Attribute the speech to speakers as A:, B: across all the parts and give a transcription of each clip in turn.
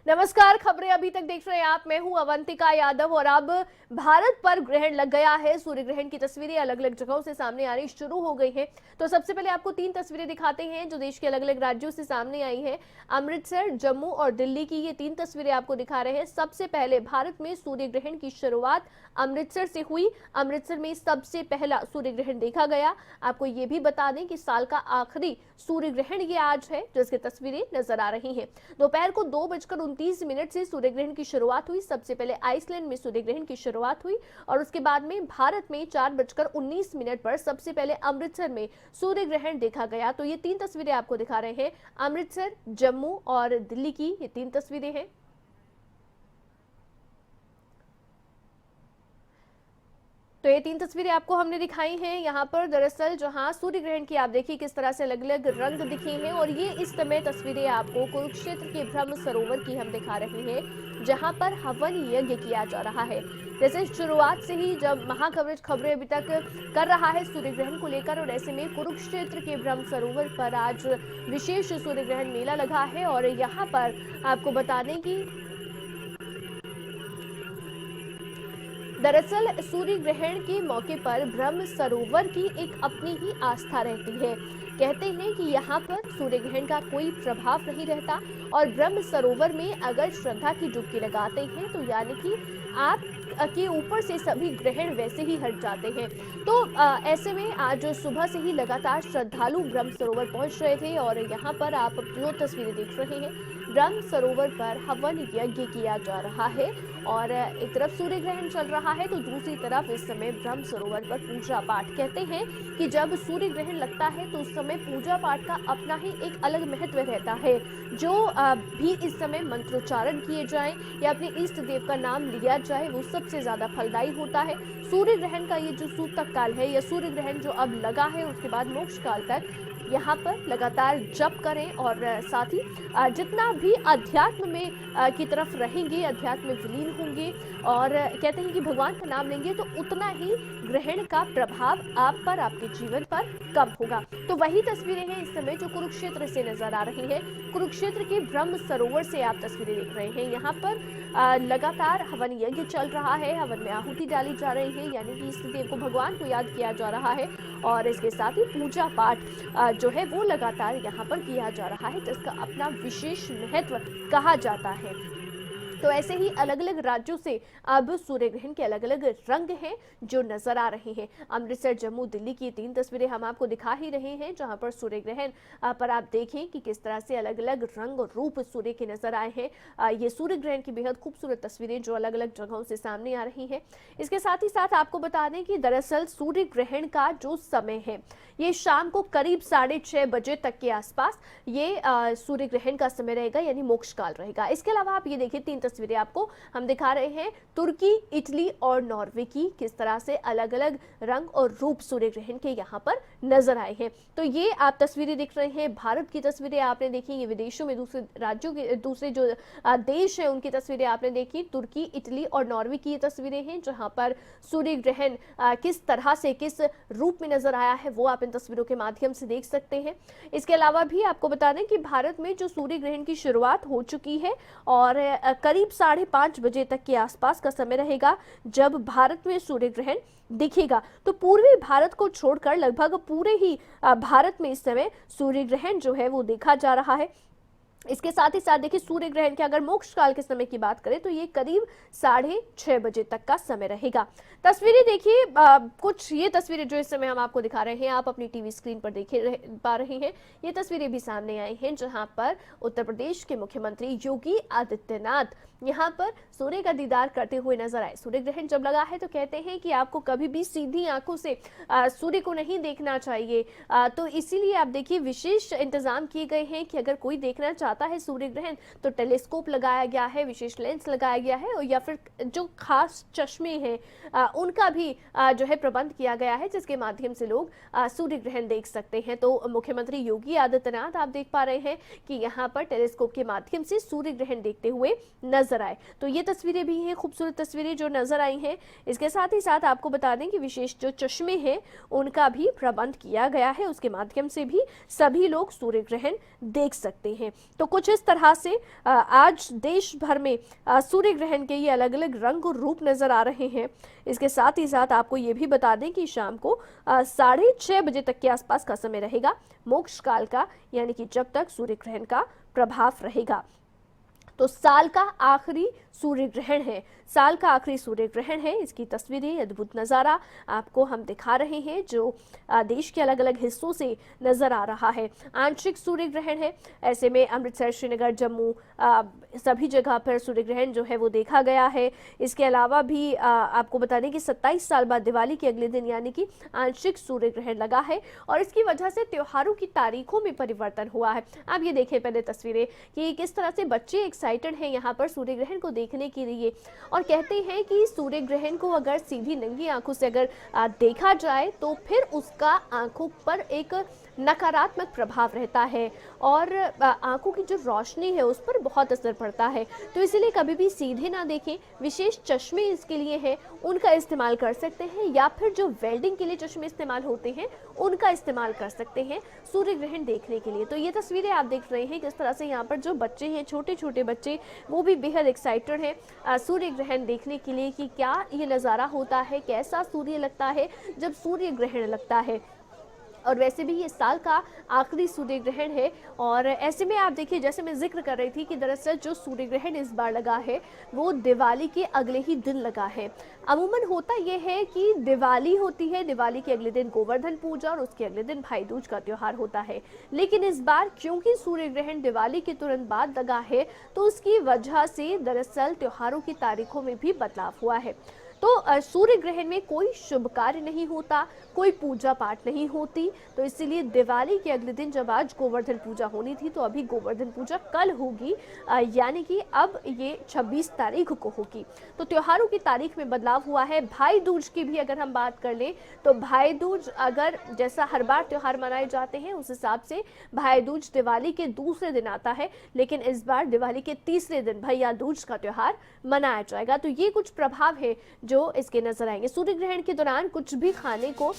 A: नमस्कार, खबरें अभी तक देख रहे हैं आप। मैं हूं अवंतिका यादव और अब भारत पर ग्रहण लग गया है। सूर्य ग्रहण की तस्वीरें अलग अलग जगहों से सामने आनी शुरू हो गई हैं। तो सबसे पहले आपको 3 तस्वीरें दिखाते हैं जो देश के अलग अलग राज्यों से सामने आई हैं। अमृतसर, जम्मू और दिल्ली की ये 3 तस्वीरें आपको दिखा रहे हैं। सबसे पहले भारत में सूर्य ग्रहण की शुरुआत अमृतसर से हुई। अमृतसर में सबसे पहला सूर्य ग्रहण देखा गया। आपको ये भी बता दें कि साल का आखिरी सूर्य ग्रहण ये आज है, जिसकी तस्वीरें नजर आ रही हैं। दोपहर को 2:29 से सूर्य ग्रहण की शुरुआत हुई। सबसे पहले आइसलैंड में सूर्य ग्रहण की शुरुआत हुई और उसके बाद में भारत में 4:19 पर सबसे पहले अमृतसर में सूर्य ग्रहण देखा गया। तो ये 3 तस्वीरें आपको दिखा रहे हैं। अमृतसर, जम्मू और दिल्ली की ये 3 तस्वीरें हैं। तो ये 3 तस्वीरें आपको हमने दिखाई हैं। यहाँ पर दरअसल जहाँ सूर्य ग्रहण की आप देखिए किस तरह से अलग अलग रंग दिखे हैं और ये इस समय तस्वीरें आपको कुरुक्षेत्र के ब्रह्म सरोवर की हम दिखा रहे हैं, जहाँ पर हवन यज्ञ किया जा रहा है। जैसे शुरुआत से ही जब महाकवरेज खबरें अभी तक कर रहा है सूर्य ग्रहण को लेकर, और ऐसे में कुरुक्षेत्र के ब्रह्म सरोवर पर आज विशेष सूर्य ग्रहण मेला लगा है। और यहाँ पर आपको बता दें कि दरअसल सूर्य ग्रहण के मौके पर ब्रह्म सरोवर की एक अपनी ही आस्था रहती है। कहते हैं कि यहाँ पर सूर्य ग्रहण का कोई प्रभाव नहीं रहता और ब्रह्म सरोवर में अगर श्रद्धा की डुबकी लगाते हैं तो यानी कि आप के ऊपर से सभी ग्रहण वैसे ही हट जाते हैं। तो ऐसे में आज सुबह से ही लगातार श्रद्धालु ब्रह्म सरोवर पहुंच रहे थे और यहाँ पर आप जो तस्वीरें देख रहे हैं, ब्रह्म सरोवर पर हवन यज्ञ किया जा रहा है और एक तरफ सूर्य ग्रहण चल रहा है तो दूसरी तरफ इस समय ब्रह्म सरोवर पर पूजा पाठ। कहते हैं कि जब सूर्य ग्रहण लगता है तो उस समय पूजा पाठ का अपना ही एक अलग महत्व रहता है। जो भी इस समय मंत्रोच्चारण किए जाएं या अपने इष्ट देव का नाम लिया जाए वो सबसे ज्यादा फलदायी होता है। सूर्य ग्रहण का ये जो सूतक काल है या सूर्य ग्रहण जो अब लगा है उसके बाद मोक्ष काल तक यहाँ पर लगातार जप करें और साथ ही जितना भी अध्यात्म में की तरफ रहेंगे, अध्यात्म में विलीन होंगे और कहते हैं कि भगवान का नाम लेंगे तो उतना ही ग्रहण का प्रभाव आप पर, आपके जीवन पर कम होगा। तो वही तस्वीरें हैं इस समय जो कुरुक्षेत्र से नजर आ रही हैं। कुरुक्षेत्र के ब्रह्म सरोवर से आप तस्वीरें देख रहे हैं। यहाँ पर लगातार हवन यज्ञ चल रहा है, हवन में आहुति डाली जा रही है, यानी कि इस देव को, भगवान को याद किया जा रहा है और इसके साथ ही पूजा पाठ जो है वो लगातार यहाँ पर किया जा रहा है, जिसका अपना विशेष महत्व कहा जाता है। तो ऐसे ही अलग अलग राज्यों से अब सूर्य ग्रहण के अलग अलग रंग हैं जो नजर आ रहे हैं। अमृतसर, जम्मू, दिल्ली की 3 तस्वीरें हम आपको दिखा ही रहे हैं, जहां पर सूर्य ग्रहण पर आप देखें कि किस तरह से अलग अलग रंग और रूप सूर्य के नजर आए हैं। ये सूर्य ग्रहण की बेहद खूबसूरत तस्वीरें जो अलग अलग जगहों से सामने आ रही हैं। इसके साथ ही साथ आपको बता दें कि दरअसल सूर्य ग्रहण का जो समय है ये शाम को करीब 6:30 बजे तक के आसपास ये सूर्य ग्रहण का समय रहेगा, यानी मोक्ष काल रहेगा। इसके अलावा आप ये देखिए 3 तस्वीरें आपको हम दिखा रहे हैं तुर्की, इटली और नॉर्वे की, किस तरह से अलग अलग रंग और रूप सूर्य ग्रहण के यहाँ पर नजर आए हैं। तो ये आप तस्वीरें दिख रहे हैं, भारत की तस्वीरें आपने देखी, ये विदेशों में दूसरे राज्यों के, दूसरे जो देश है उनकी तस्वीरें आपने देखी। तुर्की, इटली और नॉर्वे की ये तस्वीरें हैं जहां पर सूर्य ग्रहण किस तरह से, किस रूप में नजर आया है वो आप इन तस्वीरों के माध्यम से देख सकते हैं। इसके अलावा भी आपको बता दें कि भारत में जो सूर्य ग्रहण की शुरुआत हो चुकी है और करीब 5:30 बजे तक के आसपास का समय रहेगा जब भारत में सूर्य ग्रहण दिखेगा। तो पूर्वी भारत को छोड़कर लगभग पूरे ही भारत में इस समय सूर्य ग्रहण जो है वो देखा जा रहा है। इसके साथ ही साथ देखिए सूर्य ग्रहण के अगर मोक्ष काल के समय की बात करें तो ये करीब 6:30 बजे तक का समय रहेगा। तस्वीरें देखिए, कुछ ये तस्वीरें जो इस समय हम आपको दिखा रहे हैं आप अपनी टीवी स्क्रीन पर देख पा रहे हैं। ये तस्वीरें भी सामने आई हैं जहां पर उत्तर प्रदेश के मुख्यमंत्री योगी आदित्यनाथ यहाँ पर सूर्य का दीदार करते हुए नजर आए। सूर्य ग्रहण जब लगा है तो कहते हैं कि आपको कभी भी सीधी आंखों से सूर्य को नहीं देखना चाहिए, तो इसीलिए आप देखिए विशेष इंतजाम किए गए हैं कि अगर कोई देखना चाहता है सूर्य ग्रहण तो टेलीस्कोप लगाया गया है, विशेष लेंस लगाया गया है, या फिर जो खास चश्मे हैं उनका भी जो है प्रबंध किया गया है, जिसके माध्यम से लोग सूर्य ग्रहण देख सकते हैं। तो मुख्यमंत्री योगी आदित्यनाथ आप देख पा रहे हैं कि यहाँ पर टेलीस्कोप के माध्यम से सूर्य ग्रहण देखते हुए नजर आए। तो ये तस्वीरें भी हैं, खूबसूरत तस्वीरें जो नजर आई हैं। इसके साथ ही साथ आपको बता दें कि विशेष जो चश्मे हैं उनका भी प्रबंध किया गया है, उसके माध्यम से भी सभी लोग सूर्य ग्रहण देख सकते हैं। तो कुछ इस तरह से आज देश भर में सूर्य ग्रहण के ये अलग अलग रंग और रूप नजर आ रहे हैं। इसके साथ ही साथ आपको ये भी बता दें कि शाम को 6:30 बजे तक के आसपास का समय रहेगा मोक्ष काल का, यानी कि जब तक सूर्य ग्रहण का प्रभाव रहेगा। तो साल का आखिरी सूर्य ग्रहण है, साल का आखिरी सूर्य ग्रहण है। इसकी तस्वीरें, अद्भुत नज़ारा आपको हम दिखा रहे हैं जो देश के अलग अलग हिस्सों से नजर आ रहा है। आंशिक सूर्य ग्रहण है, ऐसे में अमृतसर, श्रीनगर, जम्मू सभी जगह पर सूर्य ग्रहण जो है वो देखा गया है। इसके अलावा भी आपको बता दें कि 27 साल बाद दिवाली के अगले दिन यानी कि आंशिक सूर्य ग्रहण लगा है और इसकी वजह से त्योहारों की तारीखों में परिवर्तन हुआ है। आप ये देखें पहले तस्वीरें कि किस तरह से बच्चे एक्साइटेड हैं यहाँ पर सूर्य ग्रहण को देखने के लिए, और कहते हैं कि सूर्य ग्रहण को अगर सीधी नंगी आंखों से अगर देखा जाए तो फिर उसका आंखों पर एक नकारात्मक प्रभाव रहता है और आंखों की जो रोशनी है उस पर बहुत असर पड़ता है। तो इसीलिए कभी भी सीधे ना देखें। विशेष चश्मे इसके लिए हैं, उनका इस्तेमाल कर सकते हैं, या फिर जो वेल्डिंग के लिए चश्मे इस्तेमाल होते हैं उनका इस्तेमाल कर सकते हैं सूर्य ग्रहण देखने के लिए। तो ये तस्वीरें आप देख रहे हैं किस तरह से यहाँ पर जो बच्चे हैं, छोटे छोटे बच्चे, वो भी बेहद एक्साइटेड हैं सूर्य ग्रहण देखने के लिए कि क्या ये नज़ारा होता है, कैसा सूर्य लगता है जब सूर्य ग्रहण लगता है। और वैसे भी ये साल का आखिरी सूर्य ग्रहण है और ऐसे में आप देखिए, जैसे मैं जिक्र कर रही थी कि दरअसल जो सूर्य ग्रहण इस बार लगा है वो दिवाली के अगले ही दिन लगा है। अमूमन होता यह है कि दिवाली होती है, दिवाली के अगले दिन गोवर्धन पूजा और उसके अगले दिन भाई दूज का त्योहार होता है, लेकिन इस बार क्योंकि सूर्य ग्रहण दिवाली के तुरंत बाद लगा है तो उसकी वजह से दरअसल त्योहारों की तारीखों में भी बदलाव हुआ है। तो सूर्य ग्रहण में कोई शुभ कार्य नहीं होता, कोई पूजा पाठ नहीं होती, तो इसीलिए दिवाली के अगले दिन जब आज गोवर्धन पूजा होनी थी तो अभी गोवर्धन पूजा कल होगी, यानी कि अब ये 26 तारीख को होगी। तो त्योहारों की तारीख में बदलाव हुआ है। भाई दूज की भी अगर हम बात कर लें तो भाई दूज अगर जैसा हर बार त्योहार मनाए जाते हैं उस हिसाब से भाई दूज दिवाली के दूसरे दिन आता है, लेकिन इस बार दिवाली के तीसरे दिन भैया दूज का त्योहार मनाया जाएगा। तो ये कुछ प्रभाव है जो इसके नजर आएंगे। सूर्य ग्रहण के दौरान कुछ भी खाने को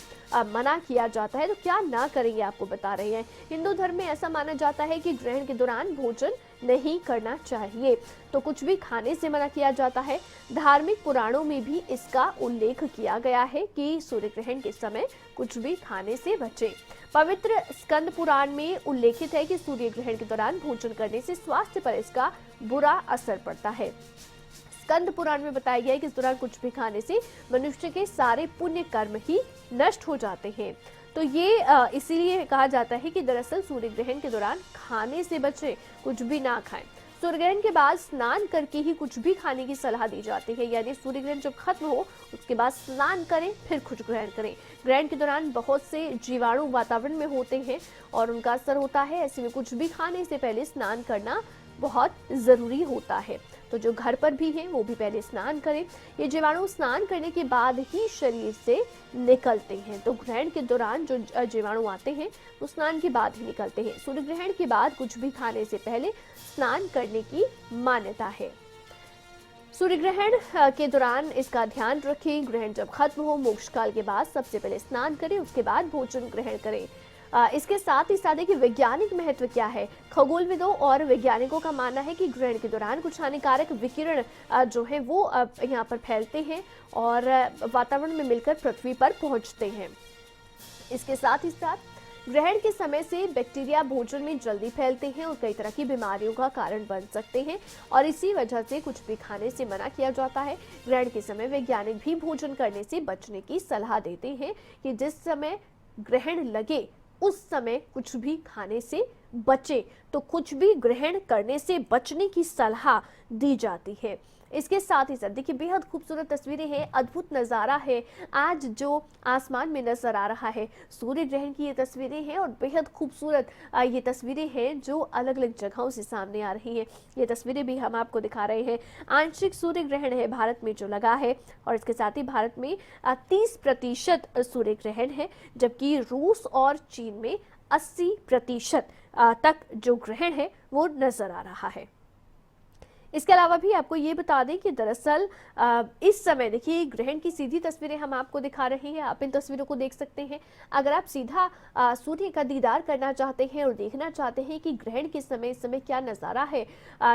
A: मना किया जाता है, तो क्या ना करेंगे आपको बता रहे हैं। हिंदू धर्म में ऐसा माना जाता है कि ग्रहण के दौरान भोजन नहीं करना चाहिए, तो कुछ भी खाने से मना किया जाता है। धार्मिक पुराणों में भी इसका उल्लेख किया गया है कि सूर्य ग्रहण के समय कुछ भी खाने से बचें। पवित्र स्कंद पुराण में उल्लेखित है कि सूर्य ग्रहण के दौरान भोजन करने से स्वास्थ्य पर इसका बुरा असर पड़ता है। स्कंद पुराण में बताया गया है कि इस दौरान कुछ भी खाने से मनुष्य के सारे पुण्य कर्म ही नष्ट हो जाते हैं। तो ये इसीलिए कहा जाता है कि दरअसल सूर्य ग्रहण के दौरान खाने से बचें, कुछ भी ना खाएं। सूर्य ग्रहण के बाद स्नान करके ही कुछ भी खाने की सलाह दी जाती है, यानी सूर्य ग्रहण जब खत्म हो उसके बाद स्नान करें फिर कुछ ग्रहण करें। ग्रहण के दौरान बहुत से जीवाणु वातावरण में होते हैं और उनका असर होता है, ऐसे में कुछ भी खाने से पहले स्नान करना बहुत जरूरी होता है। तो जो घर पर भी हैं वो भी पहले स्नान करें। ये जीवाणु स्नान करने के बाद ही शरीर से निकलते हैं, तो ग्रहण के दौरान जो जीवाणु आते हैं वो स्नान के बाद ही निकलते हैं। सूर्य ग्रहण के बाद कुछ भी खाने से पहले स्नान करने की मान्यता है। सूर्य ग्रहण के दौरान इसका ध्यान रखें। ग्रहण जब खत्म हो मोक्ष काल के बाद सबसे पहले स्नान करें, उसके बाद भोजन ग्रहण करें। इसके साथ ही साथ देखिए वैज्ञानिक महत्व क्या है। खगोलविदों और वैज्ञानिकों का मानना है कि ग्रहण के दौरान कुछ हानिकारक विकिरण जो है वो यहाँ पर फैलते हैं और वातावरण में मिलकर पृथ्वी पर पहुंचते हैं। इसके साथ ही साथ ग्रहण के समय से बैक्टीरिया भोजन में जल्दी फैलते हैं और कई तरह की बीमारियों का कारण बन सकते हैं और इसी वजह से कुछ भी खाने से मना किया जाता है। ग्रहण के समय वैज्ञानिक भी भोजन करने से बचने की सलाह देते हैं कि जिस समय ग्रहण लगे उस समय कुछ भी खाने से बचे, तो कुछ भी ग्रहण करने से बचने की सलाह दी जाती है। इसके साथ ही साथ देखिए बेहद खूबसूरत तस्वीरें हैं, अद्भुत नज़ारा है आज जो आसमान में नजर आ रहा है। सूर्य ग्रहण की ये तस्वीरें हैं और बेहद खूबसूरत ये तस्वीरें हैं जो अलग अलग जगहों से सामने आ रही हैं। ये तस्वीरें भी हम आपको दिखा रहे हैं। आंशिक सूर्य ग्रहण है भारत में जो लगा है और इसके साथ ही भारत में 30% सूर्य ग्रहण है, जबकि रूस और चीन में 80% तक जो ग्रहण है वो नजर आ रहा है। इसके अलावा भी आपको ये बता दें कि दरअसल इस समय देखिए ग्रहण की सीधी तस्वीरें हम आपको दिखा रहे हैं, आप इन तस्वीरों को देख सकते हैं। अगर आप सीधा सूर्य का दीदार करना चाहते हैं और देखना चाहते हैं कि ग्रहण के समय इस समय क्या नज़ारा है,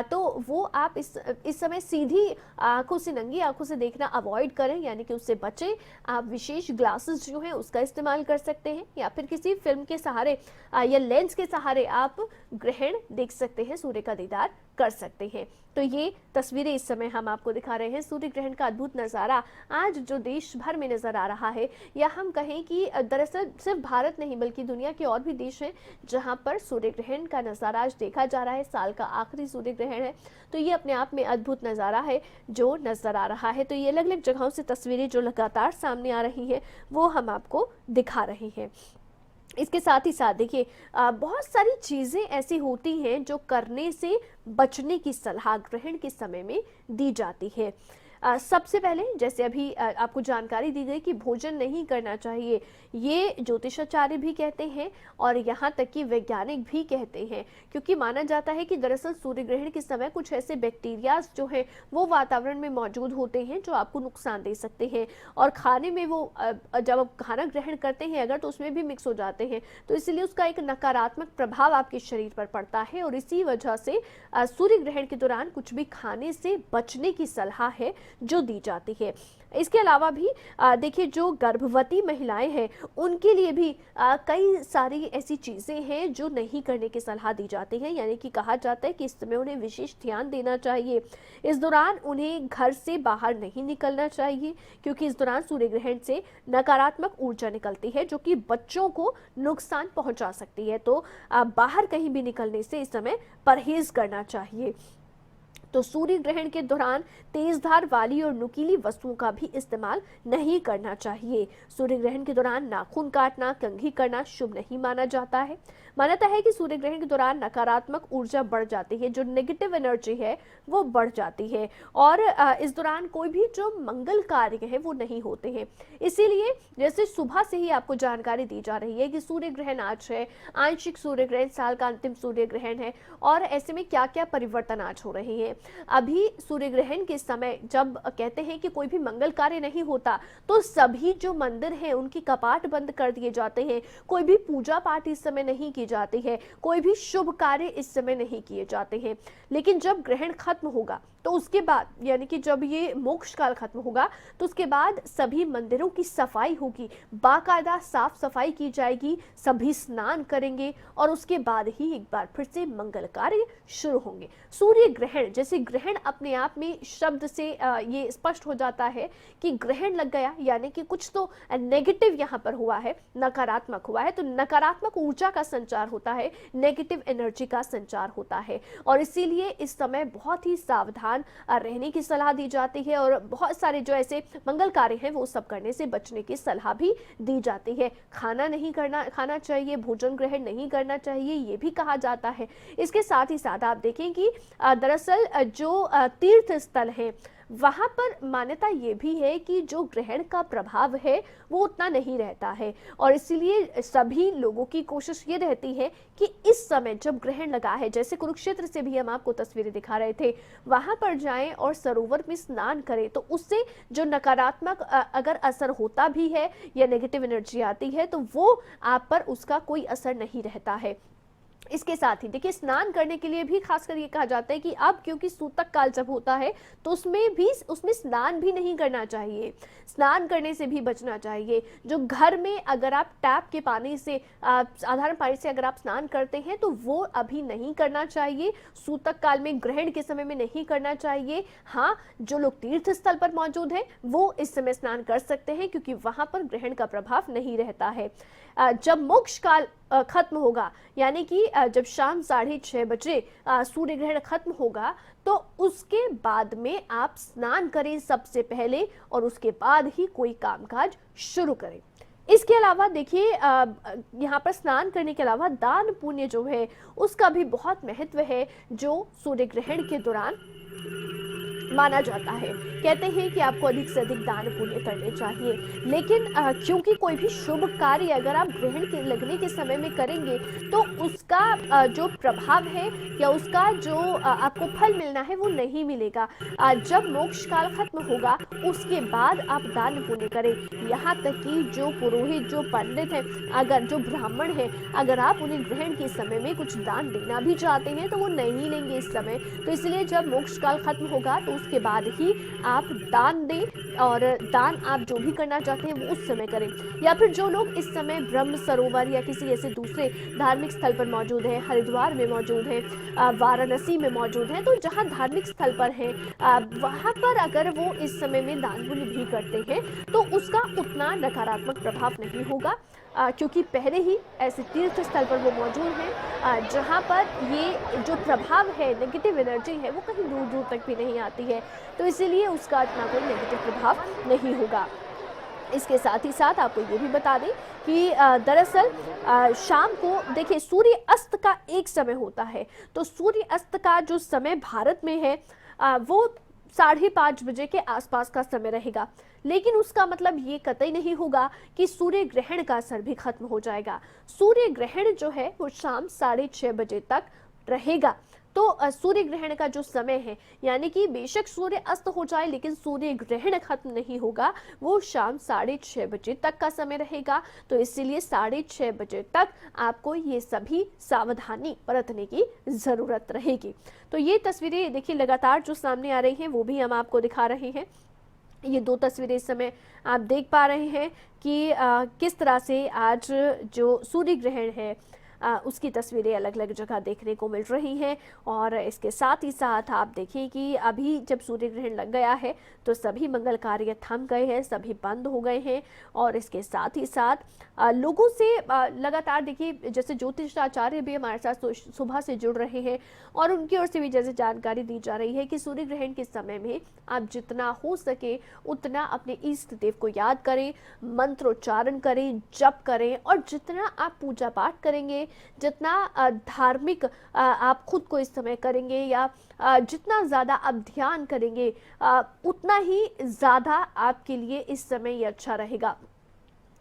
A: तो वो आप इस समय सीधी आंखों से, नंगी आंखों से देखना अवॉइड करें, यानी कि उससे बचें। आप विशेष ग्लासेस जो हैं उसका इस्तेमाल कर सकते हैं, या फिर किसी फिल्म के सहारे या लेंस के सहारे आप ग्रहण देख सकते हैं, सूर्य का दीदार कर सकते हैं। तो ये तस्वीरें इस समय हम आपको दिखा रहे हैं सूर्य ग्रहण का अद्भुत नज़ारा आज जो देश भर में नजर आ रहा है, या हम कहें कि दरअसल सिर्फ भारत नहीं बल्कि दुनिया के और भी देश हैं जहां पर सूर्य ग्रहण का नज़ारा आज देखा जा रहा है। साल का आखिरी सूर्य ग्रहण है, तो ये अपने आप में अद्भुत नज़ारा है जो नजर आ रहा है। तो ये अलग अलग जगहों से तस्वीरें जो लगातार सामने आ रही हैं वो हम आपको दिखा रहे हैं। इसके साथ ही साथ देखिए बहुत सारी चीज़ें ऐसी होती हैं जो करने से बचने की सलाह ग्रहण के समय में दी जाती है। सबसे पहले जैसे अभी आपको जानकारी दी गई कि भोजन नहीं करना चाहिए, ये ज्योतिषाचार्य भी कहते हैं और यहाँ तक कि वैज्ञानिक भी कहते हैं, क्योंकि माना जाता है कि दरअसल सूर्य ग्रहण के समय कुछ ऐसे बैक्टीरियाज जो हैं वो वातावरण में मौजूद होते हैं जो आपको नुकसान दे सकते हैं, और खाने में वो जब आप खाना ग्रहण करते हैं अगर, तो उसमें भी मिक्स हो जाते हैं, तो इसलिए उसका एक नकारात्मक प्रभाव आपके शरीर पर पड़ता है, और इसी वजह से सूर्य ग्रहण के दौरान कुछ भी खाने से बचने की सलाह है जो दी जाती है। इसके अलावा भी देखिए जो गर्भवती महिलाएं हैं उनके लिए भी कई सारी ऐसी चीज़ें हैं जो नहीं करने की सलाह दी जाती है, यानी कि कहा जाता है कि इस समय उन्हें विशेष ध्यान देना चाहिए। इस दौरान उन्हें घर से बाहर नहीं निकलना चाहिए, क्योंकि इस दौरान सूर्य ग्रहण से नकारात्मक ऊर्जा निकलती है जो कि बच्चों को नुकसान पहुंचा सकती है। तो बाहर कहीं भी निकलने से इस समय परहेज करना चाहिए। तो सूर्य ग्रहण के दौरान तेजधार वाली और नुकीली वस्तुओं का भी इस्तेमाल नहीं करना चाहिए। सूर्य ग्रहण के दौरान नाखून काटना, कंघी करना शुभ नहीं माना जाता है। मान्यता है कि सूर्य ग्रहण के दौरान नकारात्मक ऊर्जा बढ़ जाती है, जो नेगेटिव एनर्जी है वो बढ़ जाती है, और इस दौरान कोई भी जो मंगल कार्य है वो नहीं होते हैं। इसीलिए जैसे सुबह से ही आपको जानकारी दी जा रही है कि सूर्य ग्रहण आज है, आंशिक सूर्य ग्रहण, साल का अंतिम सूर्य ग्रहण है, और ऐसे में क्या क्या परिवर्तन आज हो रहे हैं। अभी सूर्य ग्रहण के समय जब कहते हैं कि कोई भी मंगल कार्य नहीं होता, तो सभी जो मंदिर हैं उनकी कपाट बंद कर दिए जाते हैं, कोई भी पूजा पाठ इस समय नहीं की जाती है, कोई भी शुभ कार्य इस समय नहीं किए जाते हैं। लेकिन जब ग्रहण खत्म होगा तो उसके बाद, यानी कि जब ये मोक्ष काल खत्म होगा तो उसके बाद सभी मंदिरों की सफाई होगी, बाकायदा साफ सफाई की जाएगी, सभी स्नान करेंगे, और उसके बाद ही एक बार फिर से मंगल कार्य शुरू होंगे। सूर्य ग्रहण, जैसे ग्रहण अपने आप में शब्द से ये स्पष्ट हो जाता है कि ग्रहण लग गया, यानी कि कुछ तो नेगेटिव यहाँ पर हुआ है, नकारात्मक हुआ है, तो नकारात्मक ऊर्जा का संचार होता है, नेगेटिव एनर्जी का संचार होता है, और इसीलिए इस समय बहुत ही सावधान रहने की सलाह दी जाती है, और बहुत सारे जो ऐसे मंगल कार्य हैं वो सब करने से बचने की सलाह भी दी जाती है। खाना चाहिए, भोजन ग्रहण नहीं करना चाहिए, ये भी कहा जाता है। इसके साथ ही साथ आप देखें कि दरअसल जो तीर्थ स्थल है वहां पर मान्यता ये भी है कि जो ग्रहण का प्रभाव है वो उतना नहीं रहता है, और इसीलिए सभी लोगों की कोशिश ये रहती है कि इस समय जब ग्रहण लगा है, जैसे कुरुक्षेत्र से भी हम आपको तस्वीरें दिखा रहे थे, वहां पर जाएं और सरोवर में स्नान करें, तो उससे जो नकारात्मक अगर असर होता भी है या नेगेटिव एनर्जी आती है तो वो आप पर उसका कोई असर नहीं रहता है। इसके साथ ही देखिए स्नान करने के लिए भी खासकर ये कहा जाता है कि अब क्योंकि सूतक काल जब होता है तो उसमें स्नान भी नहीं करना चाहिए, स्नान करने से भी बचना चाहिए। जो घर में अगर आप टैप के पानी से, साधारण पानी से अगर आप स्नान करते हैं तो वो अभी नहीं करना चाहिए, सूतक काल में, ग्रहण के समय में नहीं करना चाहिए। हाँ, जो लोग तीर्थ स्थल पर मौजूद हैं वो इस समय स्नान कर सकते हैं, क्योंकि वहां पर ग्रहण का प्रभाव नहीं रहता है। जब मोक्ष काल खत्म होगा, यानी कि जब शाम 6:30 बजे सूर्य ग्रहण खत्म होगा, तो उसके बाद में आप स्नान करें सबसे पहले, और उसके बाद ही कोई कामकाज शुरू करें। इसके अलावा देखिए यहाँ पर स्नान करने के अलावा दान पुण्य जो है उसका भी बहुत महत्व है, जो सूर्य ग्रहण के दौरान माना जाता है। कहते हैं कि आपको अधिक से अधिक दान पुण्य करने चाहिए, लेकिन क्योंकि कोई भी शुभ कार्य अगर आप ग्रहण के लगने के समय में करेंगे तो उसका जो प्रभाव है या उसका जो आपको फल मिलना है वो नहीं मिलेगा। जब मोक्ष काल खत्म होगा उसके बाद आप दान पुण्य करें। यहाँ तक कि जो पुरोहित, जो पंडित है, अगर जो ब्राह्मण है, अगर आप उन्हें ग्रहण के समय में कुछ दान देना भी चाहते हैं तो वो नहीं लेंगे इस समय। तो इसलिए जब मोक्ष काल खत्म होगा तो उसके बाद ही आप दान दें, और दान आप जो भी करना चाहते हैं वो उस समय करें। या फिर जो लोग इस समय ब्रह्म सरोवर या किसी ऐसे दूसरे धार्मिक स्थल पर मौजूद हैं, हरिद्वार में मौजूद हैं, वाराणसी में मौजूद हैं, तो जहाँ धार्मिक स्थल पर हैं वहाँ पर अगर वो इस समय में दान पुण्य भी करते हैं तो उसका उतना नकारात्मक प्रभाव नहीं होगा, क्योंकि पहले ही ऐसे तीर्थ स्थल पर वो मौजूद हैं जहाँ पर ये जो प्रभाव है, नेगेटिव एनर्जी है, वो कहीं दूर दूर तक भी नहीं आती है। तो इसीलिए उसका इतना कोई नेगेटिव प्रभाव नहीं होगा। इसके साथ ही साथ आपको ये भी बता दें कि दरअसल शाम को देखिए सूर्य अस्त का एक समय होता है, तो सूर्य अस्त का जो समय भारत में है वो 5:30 बजे के आसपास का समय रहेगा। लेकिन उसका मतलब ये कतई नहीं होगा कि सूर्य ग्रहण का असर भी खत्म हो जाएगा। सूर्य ग्रहण जो है वो शाम 6:30 बजे तक रहेगा। तो सूर्य ग्रहण का जो समय है, यानी कि बेशक सूर्य अस्त हो जाए लेकिन सूर्य ग्रहण खत्म नहीं होगा, वो शाम 6:30 बजे तक का समय रहेगा। तो इसीलिए 6:30 बजे तक आपको ये सभी सावधानी बरतने की जरूरत रहेगी। तो ये तस्वीरें देखिए लगातार जो सामने आ रही हैं वो भी हम आपको दिखा रहे हैं। ये 2 तस्वीरें इस समय आप देख पा रहे हैं कि किस तरह से आज जो सूर्य ग्रहण है उसकी तस्वीरें अलग अलग जगह देखने को मिल रही हैं। और इसके साथ ही साथ आप देखिए कि अभी जब सूर्य ग्रहण लग गया है तो सभी मंगल कार्य थम गए हैं, सभी बंद हो गए हैं। और इसके साथ ही साथ लोगों से लगातार देखिए जैसे ज्योतिष आचार्य भी हमारे साथ सुबह से जुड़ रहे हैं और उनकी ओर से भी जैसे जानकारी दी जा रही है कि सूर्य ग्रहण के समय में आप जितना हो सके उतना अपने इष्ट देव को याद करें, मंत्रोच्चारण करें, जप करें, और जितना आप पूजा पाठ करेंगे, जितना धार्मिक आप खुद को इस समय करेंगे या जितना ज़्यादा आप ध्यान करेंगे उतना ही ज़्यादा आपके लिए इस समय ये अच्छा रहेगा।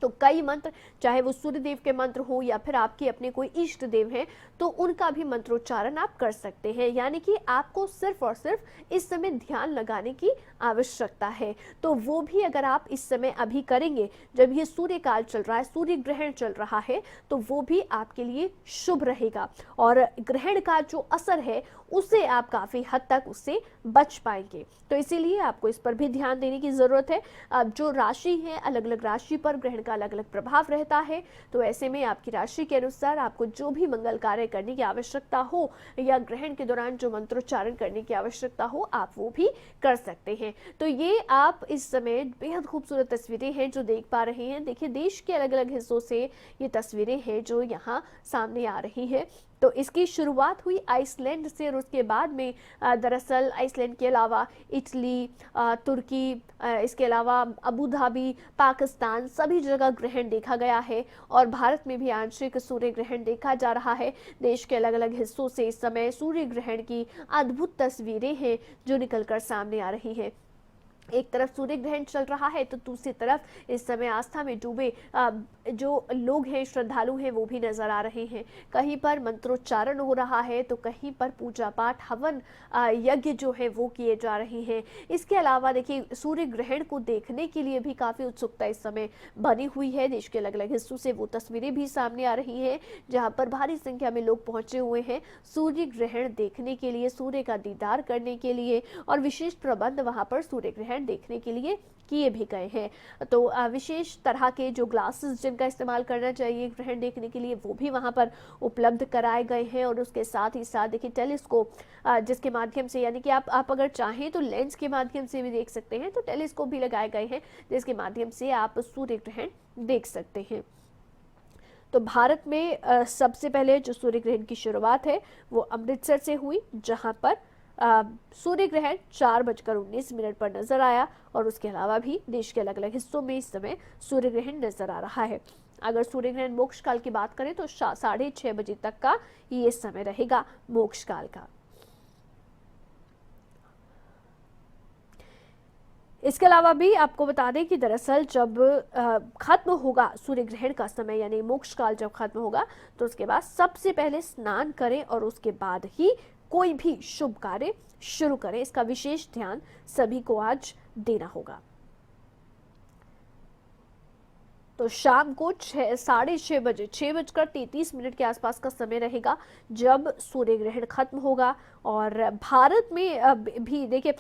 A: तो कई मंत्र, चाहे वो सूर्य देव के मंत्र हो या फिर आपके अपने कोई इष्ट देव हैं, तो उनका भी मंत्रोच्चारण आप कर सकते हैं। यानी कि आपको सिर्फ और सिर्फ इस समय ध्यान लगाने की आवश्यकता है। तो वो भी अगर आप इस समय अभी करेंगे, जब ये सूर्य काल चल रहा है, सूर्य ग्रहण चल रहा है, तो वो भी आपके लिए शुभ रहेगा। और ग्रहण का जो असर है उससे आप काफ़ी हद तक उससे बच पाएंगे। तो इसीलिए आपको इस पर भी ध्यान देने की ज़रूरत है। अब जो राशि है, अलग अलग राशि पर ग्रहण का अलग अलग प्रभाव रहता है, तो ऐसे में आपकी राशि के अनुसार आपको जो भी मंगल कार्य करने की आवश्यकता हो या ग्रहण के दौरान जो मंत्रोच्चारण करने की आवश्यकता हो, आप वो भी कर सकते हैं। तो ये आप इस समय बेहद खूबसूरत तस्वीरें हैं जो देख पा रहे हैं। देखिए देश के अलग अलग हिस्सों से ये तस्वीरें हैं जो यहाँ सामने आ रही हैं। तो इसकी शुरुआत हुई आइसलैंड से और उसके बाद में दरअसल आइसलैंड के अलावा इटली, तुर्की, इसके अलावा अबू धाबी, पाकिस्तान, सभी जगह ग्रहण देखा गया है। और भारत में भी आंशिक सूर्य ग्रहण देखा जा रहा है। देश के अलग अलग हिस्सों से इस समय सूर्य ग्रहण की अद्भुत तस्वीरें हैं जो निकलकर सामने आ रही हैं। एक तरफ सूर्य ग्रहण चल रहा है तो दूसरी तरफ इस समय आस्था में डूबे जो लोग हैं, श्रद्धालु हैं, वो भी नजर आ रहे हैं। कहीं पर मंत्रोच्चारण हो रहा है तो कहीं पर पूजा पाठ, हवन, यज्ञ जो है वो किए जा रहे हैं। इसके अलावा देखिए सूर्य ग्रहण को देखने के लिए भी काफ़ी उत्सुकता इस समय बनी हुई है। देश के अलग अलग हिस्सों से वो तस्वीरें भी सामने आ रही हैं जहाँ पर भारी संख्या में लोग पहुंचे हुए हैं सूर्य ग्रहण देखने के लिए, सूर्य का दीदार करने के लिए। और विशेष प्रबंध वहाँ पर सूर्य ग्रहण देखने के लिए किए भी गए हैं। तो विशेष तरह के जो ग्लासेस जिनका इस्तेमाल करना चाहिए ग्रहण देखने के लिए, वो भी वहाँ पर उपलब्ध कराए गए हैं। और उसके साथ ही साथ देखिए टेलीस्कोप जिसके माध्यम से, यानी कि आप अगर चाहें तो लेंस के माध्यम से भी देख सकते हैं, तो टेलीस्कोप भी लगाए गए हैं जिसके माध्यम से आप सूर्य ग्रहण देख सकते हैं। तो भारत में सबसे पहले जो सूर्य ग्रहण की शुरुआत है वो अमृतसर से हुई, जहाँ पर सूर्य ग्रहण 4:19 पर नजर आया। और उसके अलावा भी देश के अलग अलग हिस्सों में इस समय सूर्य ग्रहण नजर आ रहा है। अगर सूर्य ग्रहण मोक्ष काल की बात करें तो 6:30 बजे तक का ये समय रहेगा मोक्ष काल का। इसके अलावा भी आपको बता दें कि दरअसल जब खत्म होगा सूर्य ग्रहण का समय यानी मोक्ष काल जब खत्म होगा तो उसके बाद सबसे पहले स्नान करें और उसके बाद ही कोई भी शुभ कार्य शुरू करें। इसका विशेष ध्यान सभी को आज देना होगा। तो शाम को 6:30 बजे 6:33 के आसपास का समय रहेगा जब सूर्य ग्रहण खत्म होगा। और भारत में भी देखिए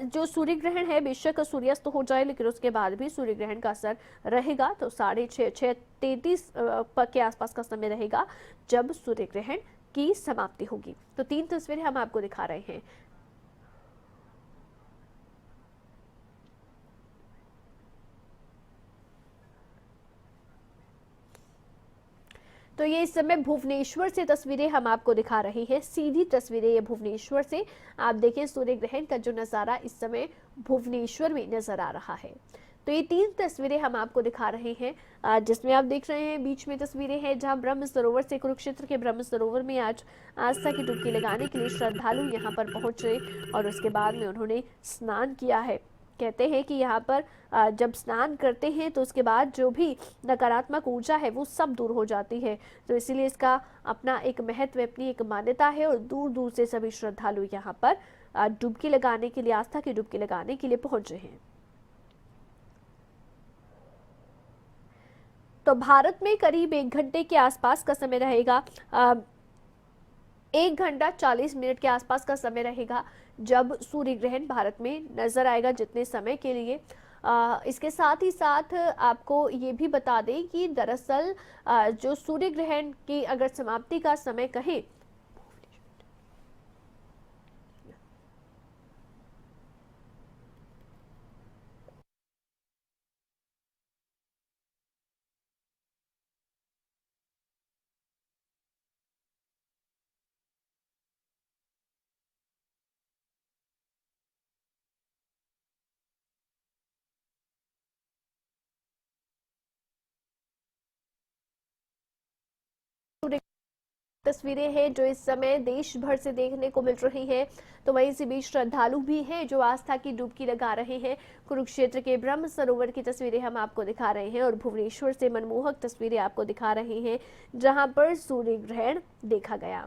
A: जो सूर्य ग्रहण है बेशक सूर्यास्त हो जाए लेकिन उसके बाद भी सूर्य ग्रहण का असर रहेगा। तो 6:33 के आसपास का समय रहेगा जब सूर्य ग्रहण की समाप्ति होगी। तो 3 तस्वीरें हम आपको दिखा रहे हैं। तो ये इस समय भुवनेश्वर से तस्वीरें हम आपको दिखा रहे हैं, सीधी तस्वीरें ये भुवनेश्वर से। आप देखें सूर्य ग्रहण का जो नज़ारा इस समय भुवनेश्वर में नजर आ रहा है। तो ये 3 तस्वीरें हम आपको दिखा रहे हैं जिसमें आप देख रहे हैं बीच में तस्वीरें हैं जहां ब्रह्म सरोवर से कुरुक्षेत्र के ब्रह्म सरोवर में आज आस्था की डुबकी लगाने के लिए श्रद्धालु यहां पर पहुंचे और उसके बाद में उन्होंने स्नान किया है। कहते हैं कि यहाँ पर जब स्नान करते हैं तो उसके बाद जो भी नकारात्मक ऊर्जा है वो सब दूर हो जाती है। तो इसीलिए इसका अपना एक महत्व, अपनी एक मान्यता है और दूर दूर से सभी श्रद्धालु यहाँ पर डुबकी लगाने के लिए, आस्था की डुबकी लगाने के लिए पहुंचे हैं। तो भारत में करीब 1 घंटे के आसपास का समय रहेगा। 1 घंटा 40 मिनट के आसपास का समय रहेगा जब सूर्य ग्रहण भारत में नजर आएगा, जितने समय के लिए। इसके साथ ही साथ आपको ये भी बता दें कि दरअसल जो सूर्य ग्रहण की अगर समाप्ति का समय कहें तस्वीरें हैं जो इस समय देश भर से देखने को मिल रही हैं। तो वहीं से भी श्रद्धालु भी हैं जो आस्था की डुबकी लगा रहे हैं। कुरुक्षेत्र के ब्रह्म सरोवर की तस्वीरें हम आपको दिखा रहे हैं और भुवनेश्वर से मनमोहक तस्वीरें आपको दिखा रहे हैं जहां पर सूर्य ग्रहण देखा गया।